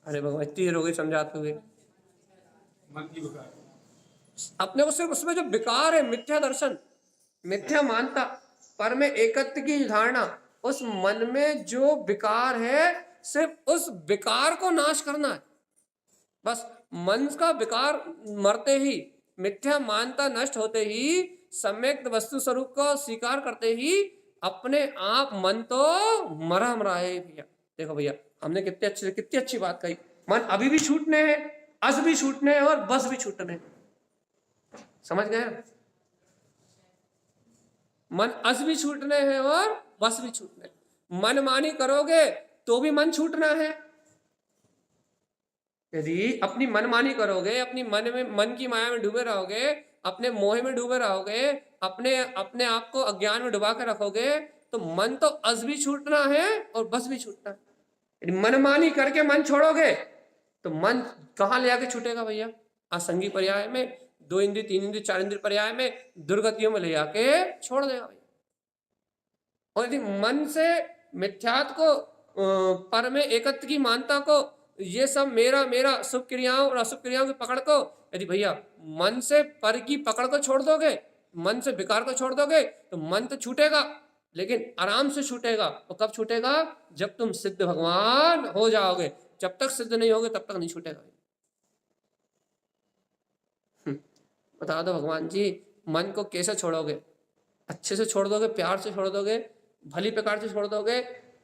अरे भगवान इतनी रोगी समझाते हुए मन की विकार। अपने को सिर्फ उसमें जो विकार है, मिथ्या दर्शन, मिथ्या मानता, पर में एकत्व की धारणा, उस मन में जो विकार है सिर्फ उस विकार को नाश करना है। बस मन का विकार मरते ही, मिथ्या मानता नष्ट होते ही, सम्यक वस्तु स्वरूप को स्वीकार करते ही अपने आप मन तो मरा मरा है भैया। देखो भैया हमने कितनी अच्छी बात कही। मन अभी भी छूटने हैं, अस भी छूटने हैं और बस भी छूटने हैं। समझ गए? मन अस भी छूटने हैं और बस भी छूटने। मन मानी करोगे तो भी मन छूटना है। यदि अपनी मनमानी करोगे, अपनी मन की माया में डूबे रहोगे, अपने मोह में डूबे रहोगे, अपने आप को अज्ञान में डुबा के रखोगे, तो मन तो अस भी छूटना है और बस भी छूटना है। यदि मनमानी करके मन छोड़ोगे तो मन कहाँ ले आके छूटेगा भैया? असंगी पर्याय में, 2 इंद्रिय, 3 इंद्रिय, 4 इंद्रिय पर्याय में, दुर्गतियों में ले आके छोड़ देगा भैया। और यदि मन से मिथ्यात्व को, पर में एकत्व की मानता को, ये सब मेरा मेरा शुभ क्रियाओं और अशुभ क्रियाओं की पकड़ को, यदि भैया मन से पर की पकड़ को छोड़ दोगे, मन से विकार को छोड़ दोगे, तो मन तो छूटेगा लेकिन आराम से छूटेगा। और कब छूटेगा? जब तुम सिद्ध भगवान हो जाओगे। जब तक सिद्ध नहीं होगे तब तक नहीं छूटेगा। बता दो भगवान जी, मन को कैसे छोड़ोगे? अच्छे से छोड़ दोगे, प्यार से छोड़ दोगे, भली प्रकार से छोड़ दोगे,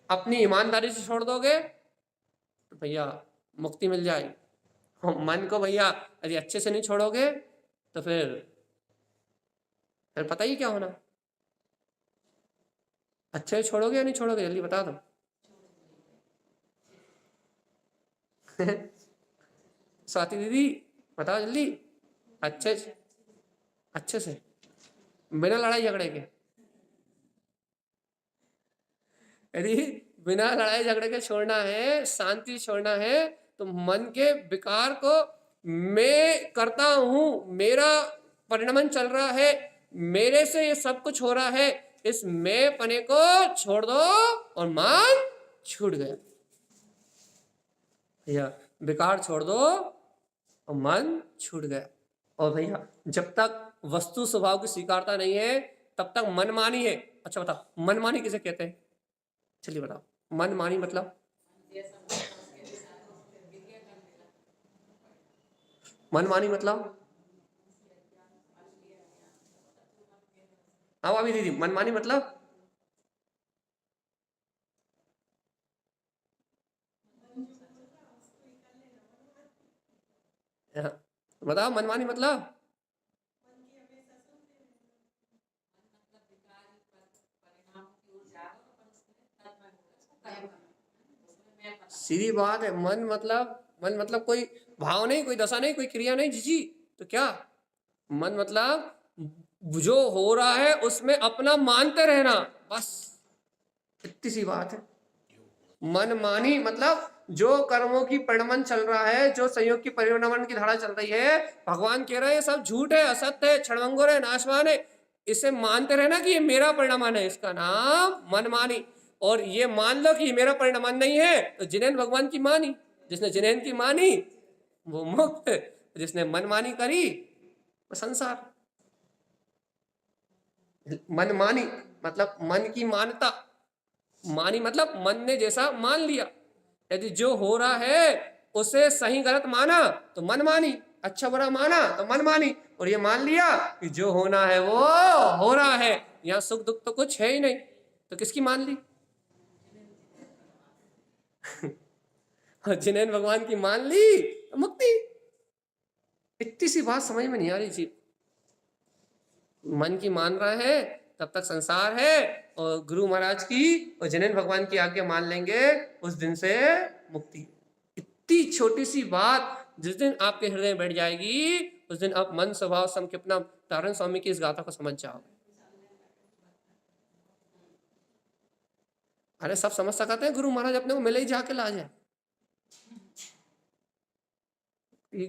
अपनी ईमानदारी से छोड़ दोगे तो भैया मुक्ति मिल जाएगी। मन को भैया यदि अच्छे से नहीं छोड़ोगे तो फिर पता ही क्या होना। अच्छे से छोड़ोगे या नहीं छोड़ोगे? जल्दी बता दो। स्वाति दीदी बताओ जल्दी। अच्छे से बिना लड़ाई झगड़े के। यदि बिना लड़ाई झगड़े के छोड़ना है, शांति छोड़ना है, तो मन के विकार को मैं करता हूं, मेरा परिणमन चल रहा है, मेरे से ये सब कुछ हो रहा है, इस मैं पने को छोड़ दो और मन छूट गया। भैया विकार छोड़ दो और मन छूट गया। और भैया जब तक वस्तु स्वभाव की स्वीकारता नहीं है तब तक मनमानी है। अच्छा बताओ मनमानी किसे कहते हैं? चलिए बताओ मनमानी मतलब? मनमानी मतलब? हाँ अभी दीदी मनमानी मतलब? हाँ, बताओ मनमानी मतलब? सीधी बात है। मन मतलब कोई भाव नहीं, कोई दशा नहीं, कोई क्रिया नहीं जी। तो क्या मन मतलब जो हो रहा है उसमें अपना मानते रहना, बस इतनी सी बात है। मनमानी मतलब जो कर्मों की परिणमन चल रहा है, जो संयोग की परिणमन की धारा चल रही है, भगवान कह रहे हैं सब झूठ है, असत्य है, क्षणभंगुर है, नाशवान है, इसे मानते रहना कि ये मेरा परिणमन है, इसका नाम मनमानी। और ये मान लो कि ये मेरा परिणमन नहीं है तो जिनेन भगवान की मानी। जिसने जिनेन की मानी वो मुक्त, जिसने मनमानी करी वो संसार। मनमानी मतलब मन की मानता, मानी मतलब मन ने जैसा मान लिया। यदि जो हो रहा है उसे सही गलत माना तो मन मानी, अच्छा बुरा माना तो मन मानी, और ये मान लिया कि जो होना है वो हो रहा है, यहाँ सुख दुख तो कुछ है ही नहीं, तो किसकी मान ली? जिनेन भगवान की मान ली तो मुक्ति। इतनी सी बात समझ में नहीं आ रही जी। मन की मान रहा है तब तक संसार है, और गुरु महाराज की और जिनेन भगवान की आज्ञा मान लेंगे उस दिन से मुक्ति। इतनी छोटी सी बात जिस दिन आपके हृदय में बैठ जाएगी उस दिन आप मन स्वभाव सम के अपना तारण स्वामी की इस गाथा को समझ जाओगे। अरे सब समझ सकते हैं गुरु महाराज अपने को मिले ही जाके ला जाए।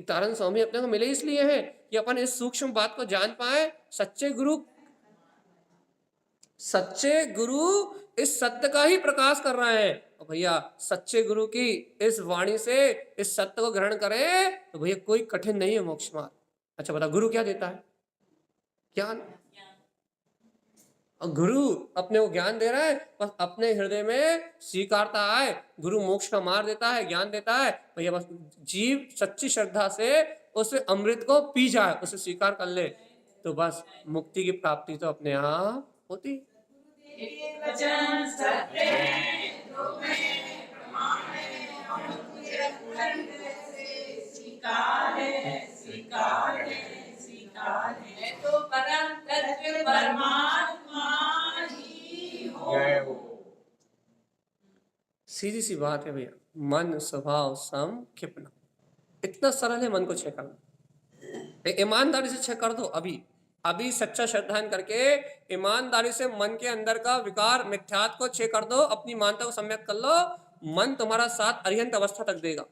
तारण स्वामी अपने को मिले इसलिए है कि अपन इस सूक्ष्म बात को जान पाए। सच्चे गुरु इस सत्य का ही प्रकाश कर रहे हैं, और भैया सच्चे गुरु की इस वाणी से इस सत्य को ग्रहण करें तो भैया कोई कठिन नहीं है मोक्ष मार्ग। अच्छा बता गुरु क्या देता है? ज्ञान। और गुरु अपने को ज्ञान दे रहा है, बस अपने हृदय में स्वीकारता है। गुरु मोक्ष का मार्ग देता है, ज्ञान देता है, भैया बस जीव सच्ची श्रद्धा से उस अमृत को पी जाए, उसे स्वीकार कर ले तो बस मुक्ति की प्राप्ति तो अपने आप होती। तो परम तत्व परमात्मा ही हो। सीधी सी बात है भैया, मन स्वभाव सम क्षिप्न, इतना सरल है मन को चेक करना। ईमानदारी से चेक कर दो। अभी अभी सच्चा श्रद्धान करके ईमानदारी से मन के अंदर का विकार मिथ्यात्व को चेक कर दो, अपनी मानता को सम्यक कर लो, मन तुम्हारा साथ अरिहंत अवस्था तक देगा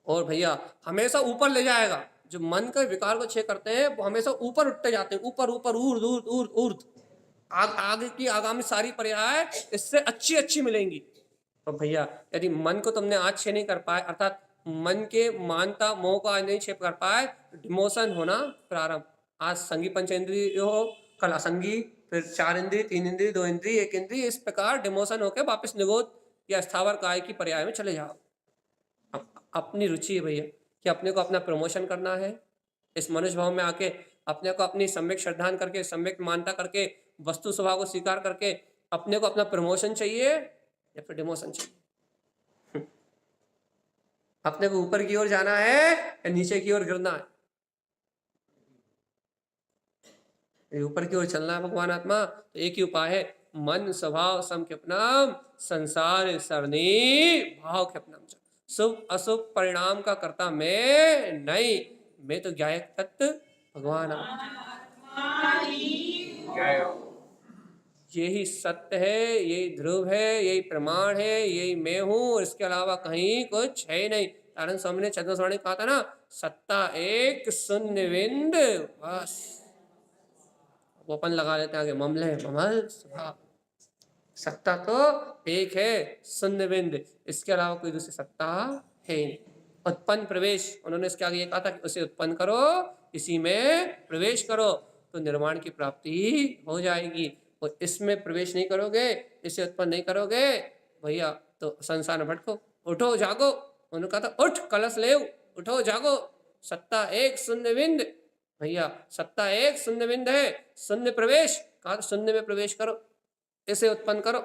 और भैया हमेशा ऊपर ले जाएगा। जो मन के विकार को चेक करते हैं वो हमेशा ऊपर उठते जाते हैं, ऊपर ऊपर ऊर्ध ऊर्ध ऊर्ध ऊर्ध। आगे की आगामी सारी पर्याय इससे अच्छी अच्छी मिलेंगी। तो भैया यदि मन को तुमने आज छे नहीं कर पाए, अर्थात मन के मानता मोह को आज नहीं छेप कर पाए, तो डिमोशन होना प्रारंभ। आज संगी पंचेंद्रिय हो, कल असंगी, फिर 4 इंद्रिय, 3 इंद्रिय, 2 इंद्रिय, 1 इंद्रिय, इस प्रकार डिमोशन होकर वापस निगोद या स्थावर काय की पर्याय में चले जाओ। अपनी रुचि है भैया कि अपने को अपना प्रमोशन करना है, इस मनुष्य भाव में आके अपने को अपनी सम्यक श्रद्धान करके, सम्यक मानता करके, वस्तु स्वभाव को स्वीकार करके अपने को अपना प्रमोशन चाहिए या फिर डिमोशन चाहिए? अपने को ऊपर की ओर जाना है या नीचे की ओर गिरना है? ऊपर की ओर चलना है भगवान आत्मा, तो एक ही उपाय है, मन स्वभाव सम क्षिप्नम संसार सरणी भाव क्षिप्नम। शुभ अशुभ परिणाम का कर्ता मैं नहीं, मैं तो ज्ञायक तत्व भगवान यही सत्य है, यही ध्रुव है, यही प्रमाण है, यही मैं हूं, इसके अलावा कहीं कुछ है ही नहीं। नारायण स्वामी ने चंद्रस्वामी कहा था ना, सत्ता एक शून्य बिंद बस। वो अपन लगा लेते हैं आगे ममले ममल स्वभाव। सत्ता तो एक है शून्य बिंद, इसके अलावा कोई दूसरी सत्ता है ही नहीं। उत्पन्न प्रवेश, उन्होंने इसके आगे ये कहा था कि उसे उत्पन्न करो, इसी में प्रवेश करो तो निर्वाण की प्राप्ति हो जाएगी। और इसमें प्रवेश नहीं करोगे, इसे उत्पन्न नहीं करोगे भैया तो संसार में भटको। उठो जागो, उन्होंने कहा था उठ कलश ले, उठो जागो, सत्ता एक शून्य बिंद भैया, सत्ता एक शून्य बिंद है, शून्य प्रवेश कहा, शून्य में प्रवेश करो, इसे उत्पन्न करो।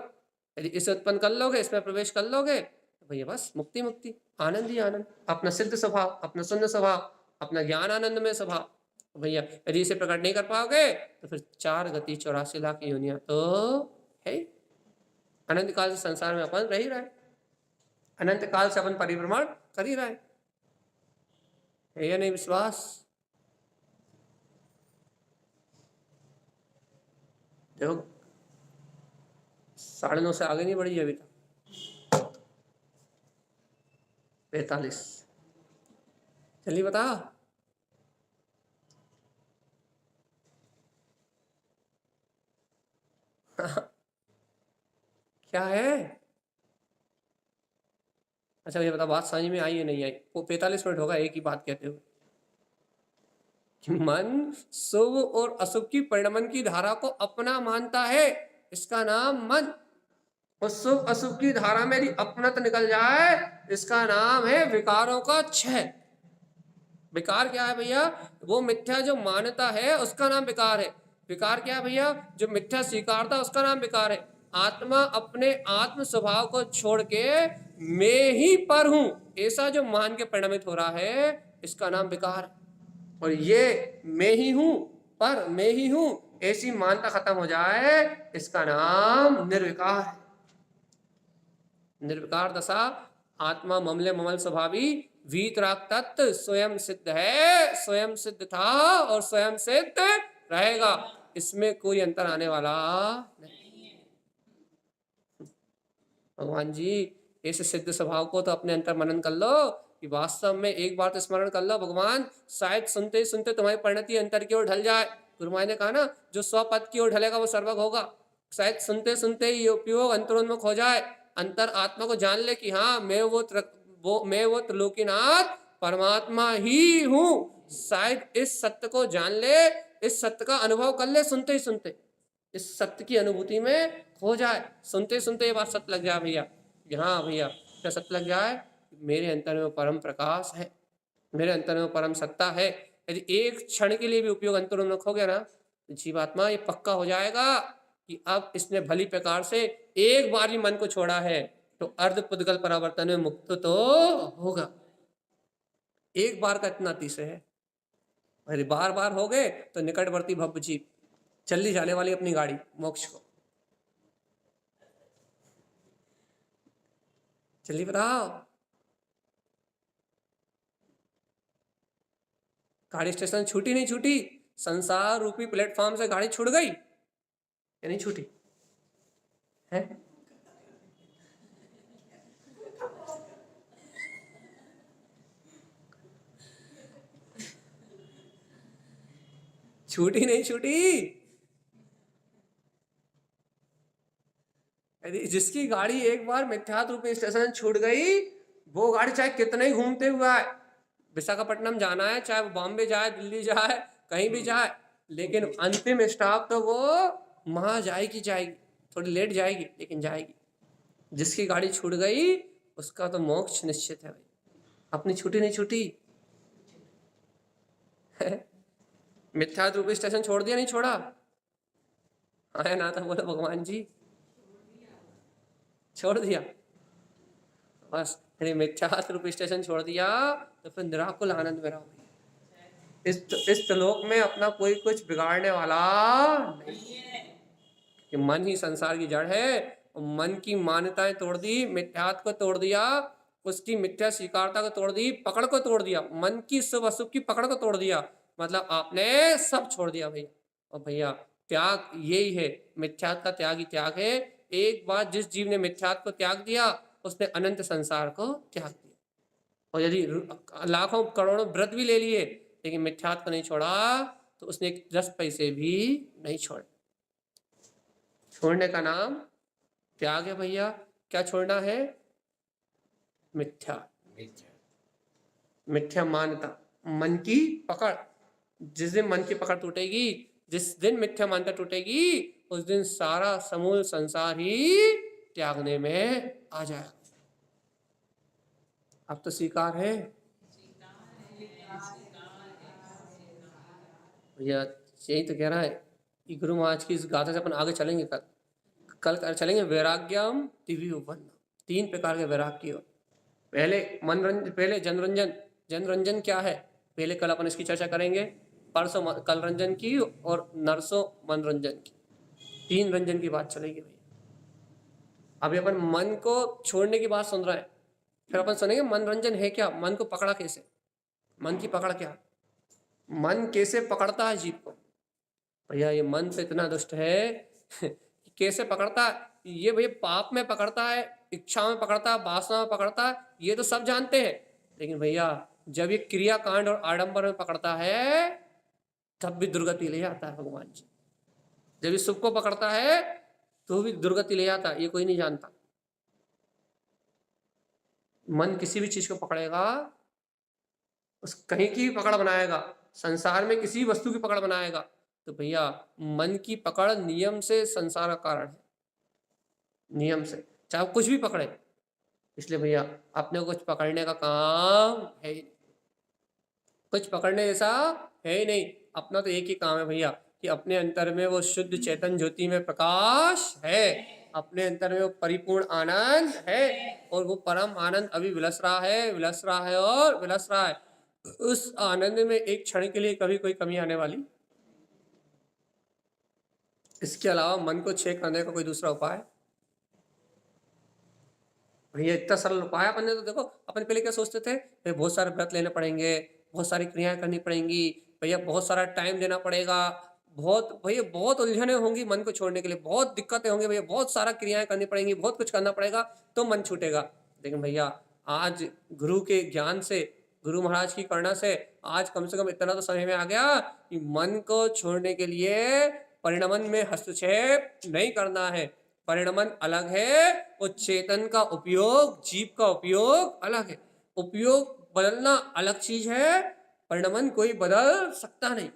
यदि इसे उत्पन्न कर लोगे, इसमें प्रवेश कर लोगे तो भैया बस मुक्ति मुक्ति, आनंद ही आनंद, अपना सिद्ध स्वभाव, अपना शून्य स्वभाव, अपना ज्ञान आनंद में स्वभाव। तो भैया यदि इसे प्रकट नहीं कर पाओगे तो फिर 4 गति 84 लाख योनियां तो है। अनंत काल से संसार में अपन रह ही रहे, अनंत काल से अपन परिभ्रमण कर ही रहे, है या नहीं विश्वास? देखो 9:30 से आगे नहीं बढ़ी अभी तक, 45। चलिए बता, क्या है? अच्छा ये बता, बात समझ में आई या नहीं आई? वो 45 मिनट होगा एक ही बात कहते हुए कि मन शुभ और अशुभ की परिणमन की धारा को अपना मानता है, इसका नाम मन। और शुभ अशुभ की धारा में यदि अपनत निकल जाए, इसका नाम है विकारों का क्षय। विकार क्या है भैया? वो मिथ्या जो मान्यता है उसका नाम विकार है। विकार क्या है भैया? जो मिथ्या स्वीकारता उसका नाम विकार है। आत्मा अपने आत्म स्वभाव को छोड़ के मैं ही पर हूं ऐसा जो मान के परिणमित हो रहा है, इसका नाम विकार है। और ये मैं ही हूं, पर मैं ही हूं ऐसी मानता खत्म हो जाए, इसका नाम निर्विकार है। निर्विकार दशा आत्मा ममले ममल स्वभावी वीतराग तत्व स्वयं सिद्ध है, स्वयं सिद्ध था और स्वयं सिद्ध रहेगा, इसमें कोई अंतर आने वाला नहीं। भगवान जी ऐसे सिद्ध स्वभाव को तो अपने अंतर मनन कर लो कि वास्तव में एक बार तो स्मरण कर लो, भगवान शायद सुनते सुनते तुम्हारी परिणति अंतर की ओर ढल जाए। गुरु महाराज ने कहा ना, जो स्वपद की ओर ढलेगा वो सर्वग होगा। शायद सुनते सुनते ही उपयोग अंतरोन्मुख हो जाए, अंतर आत्मा को जान ले कि हाँ मैं वो त्रिलोकीनाथ परमात्मा ही हूँ। शायद इस सत्य को जान ले, इस सत्य का अनुभव कर ले, सुनते ही सुनते इस सत्य की अनुभूति में खो जाए। सुनते सुनते ये बात सत्य लग जाए भैया, हाँ भैया क्या सत्य लग जाए? मेरे अंतर में परम प्रकाश है, मेरे अंतर में परम सत्ता है। यदि एक क्षण के लिए भी उपयोग अंतरोन्मुख हो गया ना, जीवात्मा ये पक्का हो जाएगा कि अब इसने भली प्रकार से एक बार ही मन को छोड़ा है तो अर्ध पुद्गल परावर्तन में मुक्त तो होगा। एक बार का इतना अतिशय है, अरे बार बार हो गए तो निकटवर्ती भव्य जीव, चली जाने वाली अपनी गाड़ी मोक्ष को। चलिए बताओ, गाड़ी स्टेशन छूटी नहीं छूटी? संसार रूपी प्लेटफॉर्म से गाड़ी छूट गई या नहीं छूटी है? छूटी नहीं छूटी? यदि जिसकी गाड़ी एक बार मिथ्यात्व रूपी स्टेशन छूट गई, वो गाड़ी चाहे कितने ही घूमते हुआ है, विशाखापट्टनम जाना है, चाहे वो बॉम्बे जाए, दिल्ली जाए, कहीं भी जाए, लेकिन अंतिम स्टॉप तो वो वहां जाएगी जाएगी, थोड़ी लेट जाएगी लेकिन जाएगी। जिसकी गाड़ी छूट गई उसका तो मोक्ष निश्चित है भाई। अपनी छूटी नहीं छूटी? मिथ्यात्व रूपी स्टेशन छोड़ दिया नहीं छोड़ा? आया ना था बोला भगवान जी, छोड़ दिया बस। यदि मिथ्यात्व रूपी स्टेशन छोड़ दिया तो फिर निराकुल आनंद में रहो। इस त्रिलोक में अपना कोई कुछ बिगाड़ने वाला नहीं है कि मन ही संसार की जड़ है। और मन की मान्यताएं तोड़ दी, मिथ्यात्व को तोड़ दिया, उसकी मिथ्या स्वीकारता को तोड़ दी, पकड़ को तोड़ दिया, मन की शुभ अशुभ की पकड़ को तोड़ दिया, मतलब आपने सब छोड़ दिया भैया। और भैया त्याग यही है, मिथ्यात्व का त्याग ही त्याग है। एक बार जिस जीव ने मिथ्यात्व को त्याग दिया, उसने अनंत संसार को त्याग दिया। और यदि लाखों करोड़ों व्रत भी ले लिए लेकिन मिथ्यात्व को नहीं छोड़ा, तो उसने 10 पैसे भी नहीं छोड़े। छोड़ने का नाम त्याग है भैया। क्या छोड़ना है? मिथ्या, मिथ्या मान्यता, मन की पकड़। जिस दिन मन की पकड़ टूटेगी, जिस दिन मिथ्या मान्यता टूटेगी, उस दिन सारा समूल संसार ही त्यागने में आ जाएगा। अब तो स्वीकार है भैया। यही तो कह रहा है कि गुरु महाराज की इस गाथा से अपन आगे चलेंगे। कल चलेंगे वैराग्यम दिव्योपन्न। 3 प्रकार के वैराग्य। पहले मनोरंजन, पहले जनरंजन। जनरंजन क्या है? पहले कल अपन इसकी चर्चा करेंगे। परसों कल रंजन की और नरसों मनोरंजन की। 3 रंजन की बात चलेगी भैया। अभी अपन मन को छोड़ने की बात सुन रहे हैं, फिर अपन सुनेंगे मनोरंजन है क्या, मन को पकड़ा कैसे, मन की पकड़ क्या, मन कैसे पकड़ता है जीव को। भैया ये मन तो इतना दुष्ट है कि कैसे पकड़ता है। ये भैया पाप में पकड़ता है, इच्छा में पकड़ता है, वासना में पकड़ता है, ये तो सब जानते हैं। लेकिन भैया जब ये क्रियाकांड और आडंबर में पकड़ता है तब भी दुर्गति ले जाता है भगवान जी। जब ये सुख को पकड़ता है तो भी दुर्गति ले जाता है, ये कोई नहीं जानता। मन किसी भी चीज को पकड़ेगा, उस कहीं की पकड़ बनाएगा, संसार में किसी वस्तु की पकड़ बनाएगा, तो भैया मन की पकड़ नियम से संसार का कारण है, नियम से, चाहे कुछ भी पकड़े। इसलिए भैया अपने को कुछ पकड़ने का काम है ही नहीं, कुछ पकड़ने जैसा है ही नहीं। अपना तो एक ही काम है भैया कि अपने अंतर में वो शुद्ध चेतन ज्योति में प्रकाश है, अपने अंतर में वो परिपूर्ण आनंद है, और वो परम आनंद अभी विलस रहा है, विलस रहा है और विलस रहा है। उस आनंद में एक क्षण के लिए कभी कोई कमी आने वाली। इसके अलावा मन को छेद करने का कोई दूसरा उपाय भैया इतना सरल उपाय अपन ने तो देखो। अपन पहले क्या सोचते थे, भाई बहुत सारे व्रत लेने पड़ेंगे, बहुत सारी क्रियाएं करनी पड़ेंगी भैया, बहुत सारा टाइम देना पड़ेगा, बहुत भैया बहुत उलझने होंगी मन को छोड़ने के लिए, बहुत दिक्कतें होंगी भैया, बहुत सारा क्रियाएं करनी पड़ेंगी, बहुत कुछ करना पड़ेगा तो मन छूटेगा। लेकिन भैया आज गुरु के ज्ञान से, गुरु महाराज की करुणा से आज कम से कम इतना तो समझ में आ गया कि मन को छोड़ने के लिए परिणमन में हस्तक्षेप नहीं करना है। परिणमन अलग है, वो चेतन का उपयोग, जीव का उपयोग अलग है। उपयोग बदलना अलग चीज है, परिणमन कोई बदल सकता नहीं।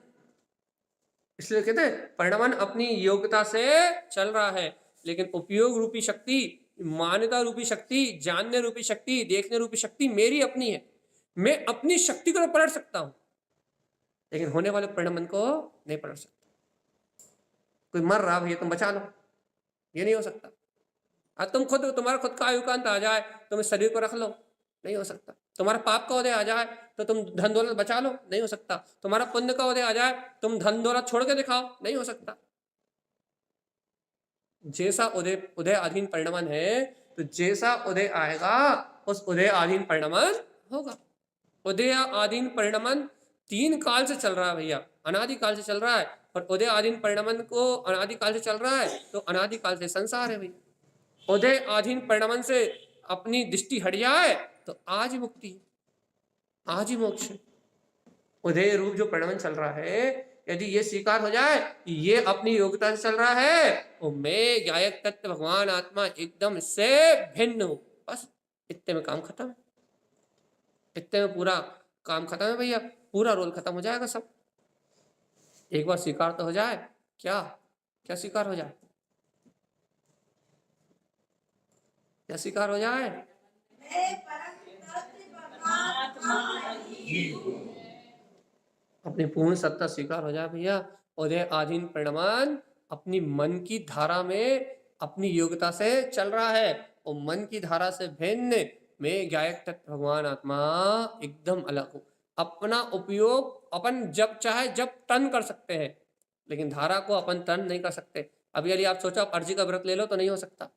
इसलिए कहते हैं परिणमन अपनी योग्यता से चल रहा है, लेकिन उपयोग रूपी शक्ति, मान्यता रूपी शक्ति, जानने रूपी शक्ति, देखने रूपी शक्ति मेरी अपनी है। मैं अपनी शक्ति को पलट सकता हूं, लेकिन होने वाले परिणमन को नहीं पलट सकता। कोई मर रहा भैया तुम बचा लो, ये नहीं हो सकता। आज तुम खुद, तुम्हारा खुद का आयु का अंत आ जाए, तुम इस शरीर को रख लो, नहीं हो सकता। तुम्हारा पाप का उदय आ जाए तो तुम धन दौलत बचा लो, नहीं हो सकता। तुम्हारा पुण्य का उदय आ जाए तुम धन दौलत छोड़ के दिखाओ, नहीं हो सकता। जैसा उदय उदय अधीन परिणमन है, तो जैसा उदय आएगा उस उदय अधीन परिणमन होगा। उदय आधीन परिणमन 3 काल से चल रहा है भैया, अनादि काल से चल रहा है। और उदय आधीन परिणमन को अनादि काल से चल रहा है तो अनादि काल से संसार है भैया। उदय आधीन परिणमन से अपनी दृष्टि हट जाए तो आज ही मुक्ति, आज ही मोक्ष। उदय रूप जो परिणमन चल रहा है, यदि ये स्वीकार हो जाए कि ये अपनी योग्यता से चल रहा है, तो मैं गायक तत्व भगवान आत्मा एकदम इससे भिन्न हूं, बस इतने में काम खत्म है। इतने में पूरा काम खत्म है भैया, पूरा रोल खत्म हो जाएगा सब। एक बार स्वीकार तो हो जाए, क्या क्या स्वीकार हो जाए, क्या स्वीकार हो जाए? अपनी पूर्ण सत्ता स्वीकार हो जाए भैया। उदय आधीन परिणमन अपनी मन की धारा में अपनी योग्यता से चल रहा है, और मन की धारा से भिन्न मैं गायक तत्व भगवान आत्मा एकदम अलग हूं। अपना उपयोग अपन जब चाहे जब तन कर सकते हैं, लेकिन धारा को अपन तन नहीं कर सकते। अभी यदि आप सोचो आप अर्जी का व्रत ले लो तो नहीं हो सकता।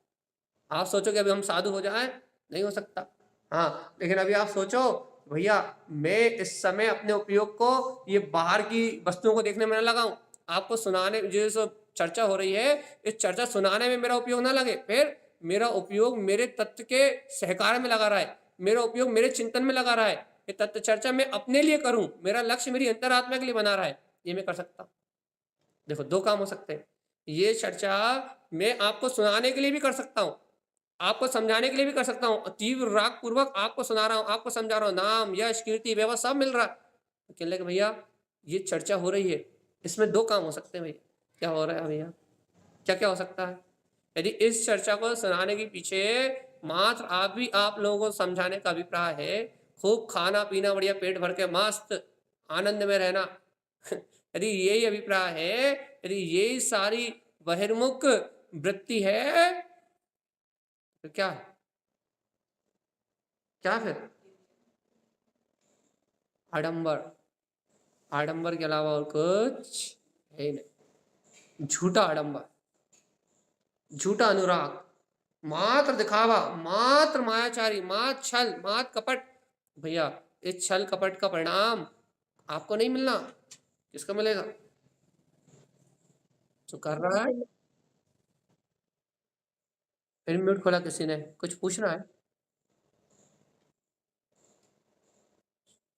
आप सोचो कि अभी हम साधु हो जाएं, नहीं हो सकता। हाँ, लेकिन अभी आप सोचो भैया मैं इस समय अपने उपयोग को ये बाहर की वस्तुओं को देखने में न लगाऊं, आपको सुनाने, जो चर्चा हो रही है इस चर्चा सुनाने में मेरा उपयोग ना लगे, फिर मेरा उपयोग मेरे तत्व के सहकार में लगा रहा है, मेरा उपयोग मेरे चिंतन में लगा रहा है। ये तत्व चर्चा मैं अपने लिए करूं, मेरा लक्ष्य मेरी अंतरात्मा के लिए बना रहा है, ये मैं कर सकता हूँ। देखो, दो काम हो सकते हैं। ये चर्चा मैं आपको सुनाने के लिए भी कर सकता हूँ, आपको समझाने के लिए भी कर सकता हूँ, तीव्र राग पूर्वक आपको सुना रहा हूँ, आपको समझा रहा हूँ, नाम यश कीर्ति वैभव सब मिल रहा है। तो कहने लगे भैया ये चर्चा हो रही है, इसमें दो काम हो सकते हैं भैया। क्या हो रहा है भैया? क्या क्या हो सकता है? यदि इस चर्चा को सुनाने के पीछे मात्र आप लोगों को समझाने का अभिप्राय है, खूब खाना पीना बढ़िया पेट भर के मस्त आनंद में रहना यदि यही अभिप्राय है, यदि यही सारी बहिर्मुख वृत्ति है, तो क्या है? क्या फिर? आडंबर। आडंबर के अलावा और कुछ है ही नहीं। झूठा आडंबर, झूठा अनुराग, मात्र दिखावा, मात्र मायाचारी, मात्र छल, मात्र कपट। भैया इस छल कपट का परिणाम आपको नहीं मिलना, किसको मिलेगा? जो कर रहा है। फिर म्यूट खोला किसी ने, कुछ पूछना है?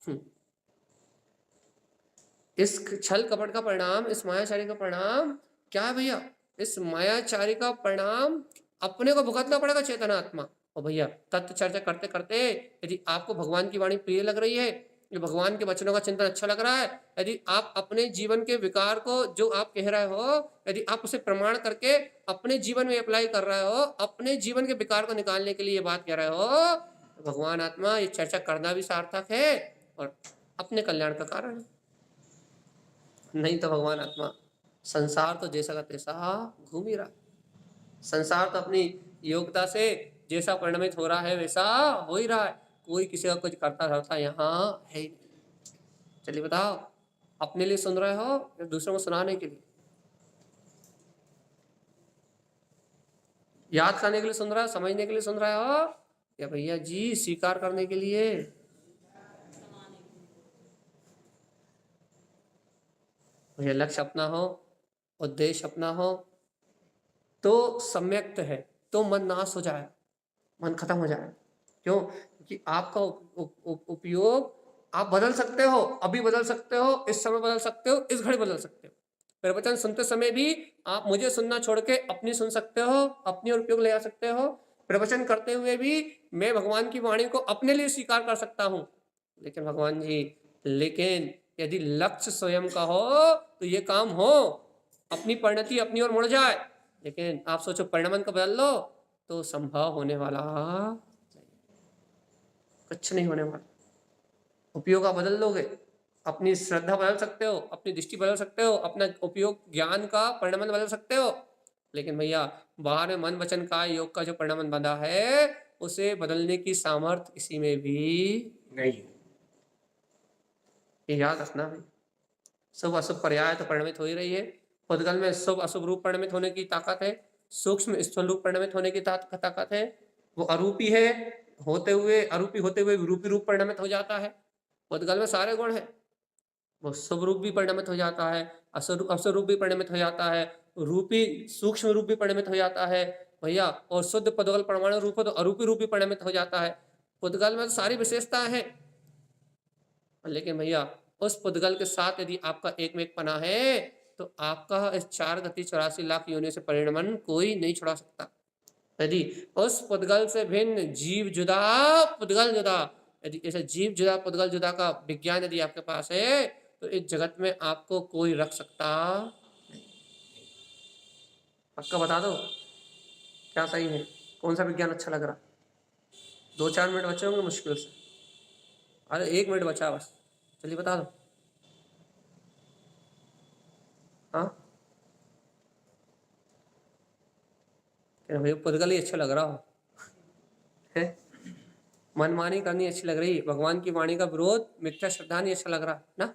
हम्म। इस छल कपट का परिणाम, इस मायाचारी का परिणाम क्या है भैया? इस मायाचारी का परिणाम अपने को भुगतना पड़ेगा, चेतनात्मा। और भैया तत्व चर्चा करते करते यदि आपको भगवान की वाणी प्रिय लग रही है, ये भगवान के वचनों का चिंतन अच्छा लग रहा है, यदि आप अपने जीवन के विकार को जो आप कह रहे हो, यदि आप उसे प्रमाण करके अपने जीवन में अप्लाई कर रहे हो, अपने जीवन के विकार को निकालने के लिए ये बात कह रहे हो, तो भगवान आत्मा ये चर्चा करना भी सार्थक है और अपने कल्याण का कारण है। नहीं तो भगवान आत्मा, संसार तो जैसा का तैसा घूम ही रहा, संसार तो अपनी योग्यता से जैसा परिणमित हो रहा है वैसा हो ही रहा है, कोई किसी का कुछ करता रहता यहाँ है ही नहीं। चलिए बताओ, अपने लिए सुन रहे हो या दूसरों को सुनाने के लिए? याद करने के लिए सुन रहे हो, समझने के लिए सुन रहे हो, या भैया जी स्वीकार करने के लिए? भैया लक्ष्य अपना हो, उद्देश्य अपना हो, तो सम्यक्त है, तो मन नाश हो जाए, मन खत्म हो जाए। क्यों? क्योंकि आपका उपयोग आप बदल सकते हो, अभी बदल सकते हो, इस समय बदल सकते हो, इस घड़ी बदल सकते हो। प्रवचन सुनते समय भी आप मुझे सुनना छोड़ के अपनी सुन सकते हो, अपनी और उपयोग ले आ सकते हो। प्रवचन करते हुए भी मैं भगवान की वाणी को अपने लिए स्वीकार कर सकता हूँ। लेकिन भगवान जी, लेकिन यदि लक्ष्य स्वयं का हो तो ये काम हो, अपनी परिणति अपनी ओर मुड़ जाए। लेकिन आप सोचो परिणमन को बदल लो तो संभव होने वाला कुछ नहीं होने वाला। उपयोग आप बदल लोगे, अपनी श्रद्धा बदल सकते हो, अपनी दृष्टि बदल सकते हो, अपना उपयोग ज्ञान का परिणमन बदल सकते हो, लेकिन भैया बाहर में मन वचन का योग का जो परिणमन बंधा है उसे बदलने की सामर्थ्य किसी में भी नहीं है। ये याद रखना भाई, शुभ अशुभ पर्याय तो परिणमित हो ही रही है। पुद्गल में शुभ अशुभ रूप परिणमित होने की ताकत है, सूक्ष्म स्थूल रूप परिणमित होने की ताकत है। वो अरूपी है, होते हुए अरूपी होते हुए रूपी रूप परिणमित हो जाता है। पुद्गल में सारे गुण है, वो शुभ रूप भी परिणमित हो जाता है, अशुभ रूप भी परिणमित हो जाता है, रूपी सूक्ष्म रूप भी परिणमित हो जाता है भैया, और शुद्ध पुद्गल परमाणु रूप हो तो अरूपी रूप भी परिणमित हो जाता है। पुद्गल में तो सारी विशेषताएं हैं, लेकिन भैया उस पुद्गल के साथ यदि आपका एक में एक पना है तो आपका इस 4 गति 84 लाख योनि से परिणमन कोई नहीं छुड़ा सकता। यदि उस पुद्गल से भिन्न जीव जुदा पुद्गल जुदा, यदि ऐसे जीव जुदा पुद्गल जुदा का विज्ञान यदि आपके पास है तो इस जगत में आपको कोई रख सकता नहीं। पक्का बता दो क्या सही है, कौन सा विज्ञान अच्छा लग रहा? 2-4 मिनट बचे होंगे मुश्किल से, अरे 1 मिनट बचा बस, चलिए बता दो। हाँ भाई पुद्गल ही अच्छा लग रहा हो है, मनमानी करनी अच्छी लग रही, भगवान की वाणी का विरोध मिथ्या श्रद्धा नहीं अच्छा लग रहा ना।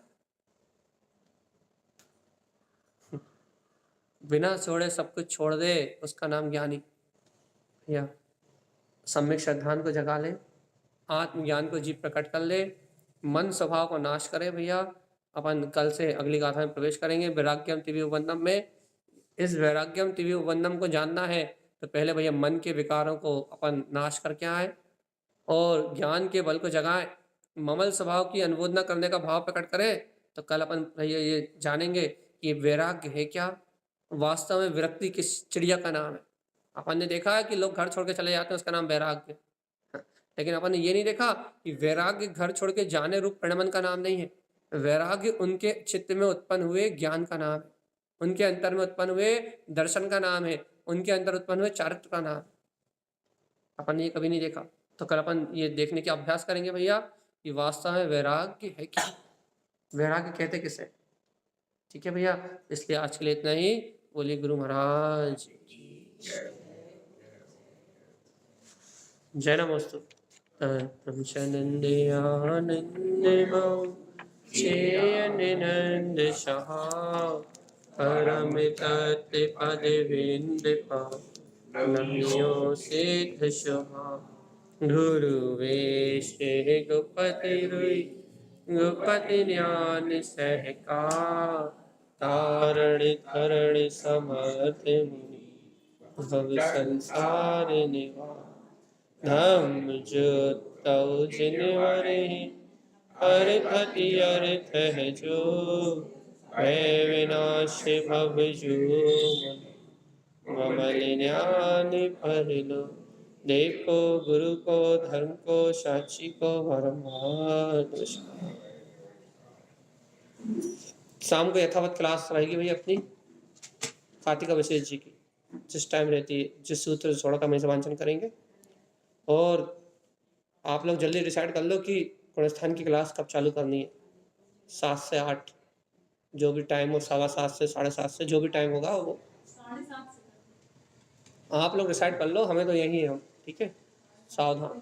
बिना छोड़े सब कुछ छोड़ दे उसका नाम ज्ञानी। या सम्यक श्रद्धान को जगा ले, आत्मज्ञान को जीव प्रकट कर ले, मन स्वभाव को नाश करे। भैया अपन कल से अगली गाथा में प्रवेश करेंगे, वैराग्यम तिव्य उपबंधम में। इस वैराग्यम तिव्य उपबंधम को जानना है तो पहले भैया मन के विकारों को अपन नाश करके आए और ज्ञान के बल को जगाएं, ममल स्वभाव की अनुमोदना करने का भाव प्रकट करें तो कल अपन भैया ये जानेंगे कि वैराग्य है क्या, वास्तव में विरक्ति किस चिड़िया का नाम है। अपन ने देखा है कि लोग घर छोड़ के चले जाते हैं, उसका नाम वैराग्य है। लेकिन अपन ने ये नहीं देखा कि वैराग्य घर छोड़ के जाने रूप प्रणमन का नाम नहीं है। वैराग्य उनके चित्त में उत्पन्न हुए ज्ञान का नाम है, उनके अंतर में उत्पन्न हुए दर्शन का नाम है, उनके अंदर उत्पन्न हुए चारित्र का नाम है। अपन ने ये कभी नहीं देखा। तो कल अपन ये देखने के अभ्यास करेंगे भैया कि वास्तव में वैराग्य है क्या, वैराग्य कहते किसे। ठीक है भैया, इसलिए आज के लिए इतना ही। बोलिए गुरु महाराज की जय नमोस्तु। चेयनिनंद सहा परम तत्व पद विंदपा नम्यो सिद्ध सुहा गुरु वेश गुपति रुई गुपति ज्ञान सहका तारण करण समर्थ मुनि भव संसार निवार धम्म जुतौ जिनवरे अर्थति अर्थ है जो भय विनाश भव जो ममल ज्ञान पर लो देखो गुरु को धर्म को साक्षी को परमात्मा। शाम को यथावत क्लास रहेगी भैया अपनी कार्तिका विशेष जी की, जिस टाइम रहती है, जिस सूत्र छोड़ा का हमेशा वांचन करेंगे। और आप लोग जल्दी डिसाइड कर लो कि गुणस्थान की क्लास कब चालू करनी है। 7 से 8 जो भी टाइम हो, 7:15 से 7:30 से जो भी टाइम होगा वो 7:30 से आप लोग डिसाइड कर लो, हमें तो यही है हम। ठीक है, सावधान।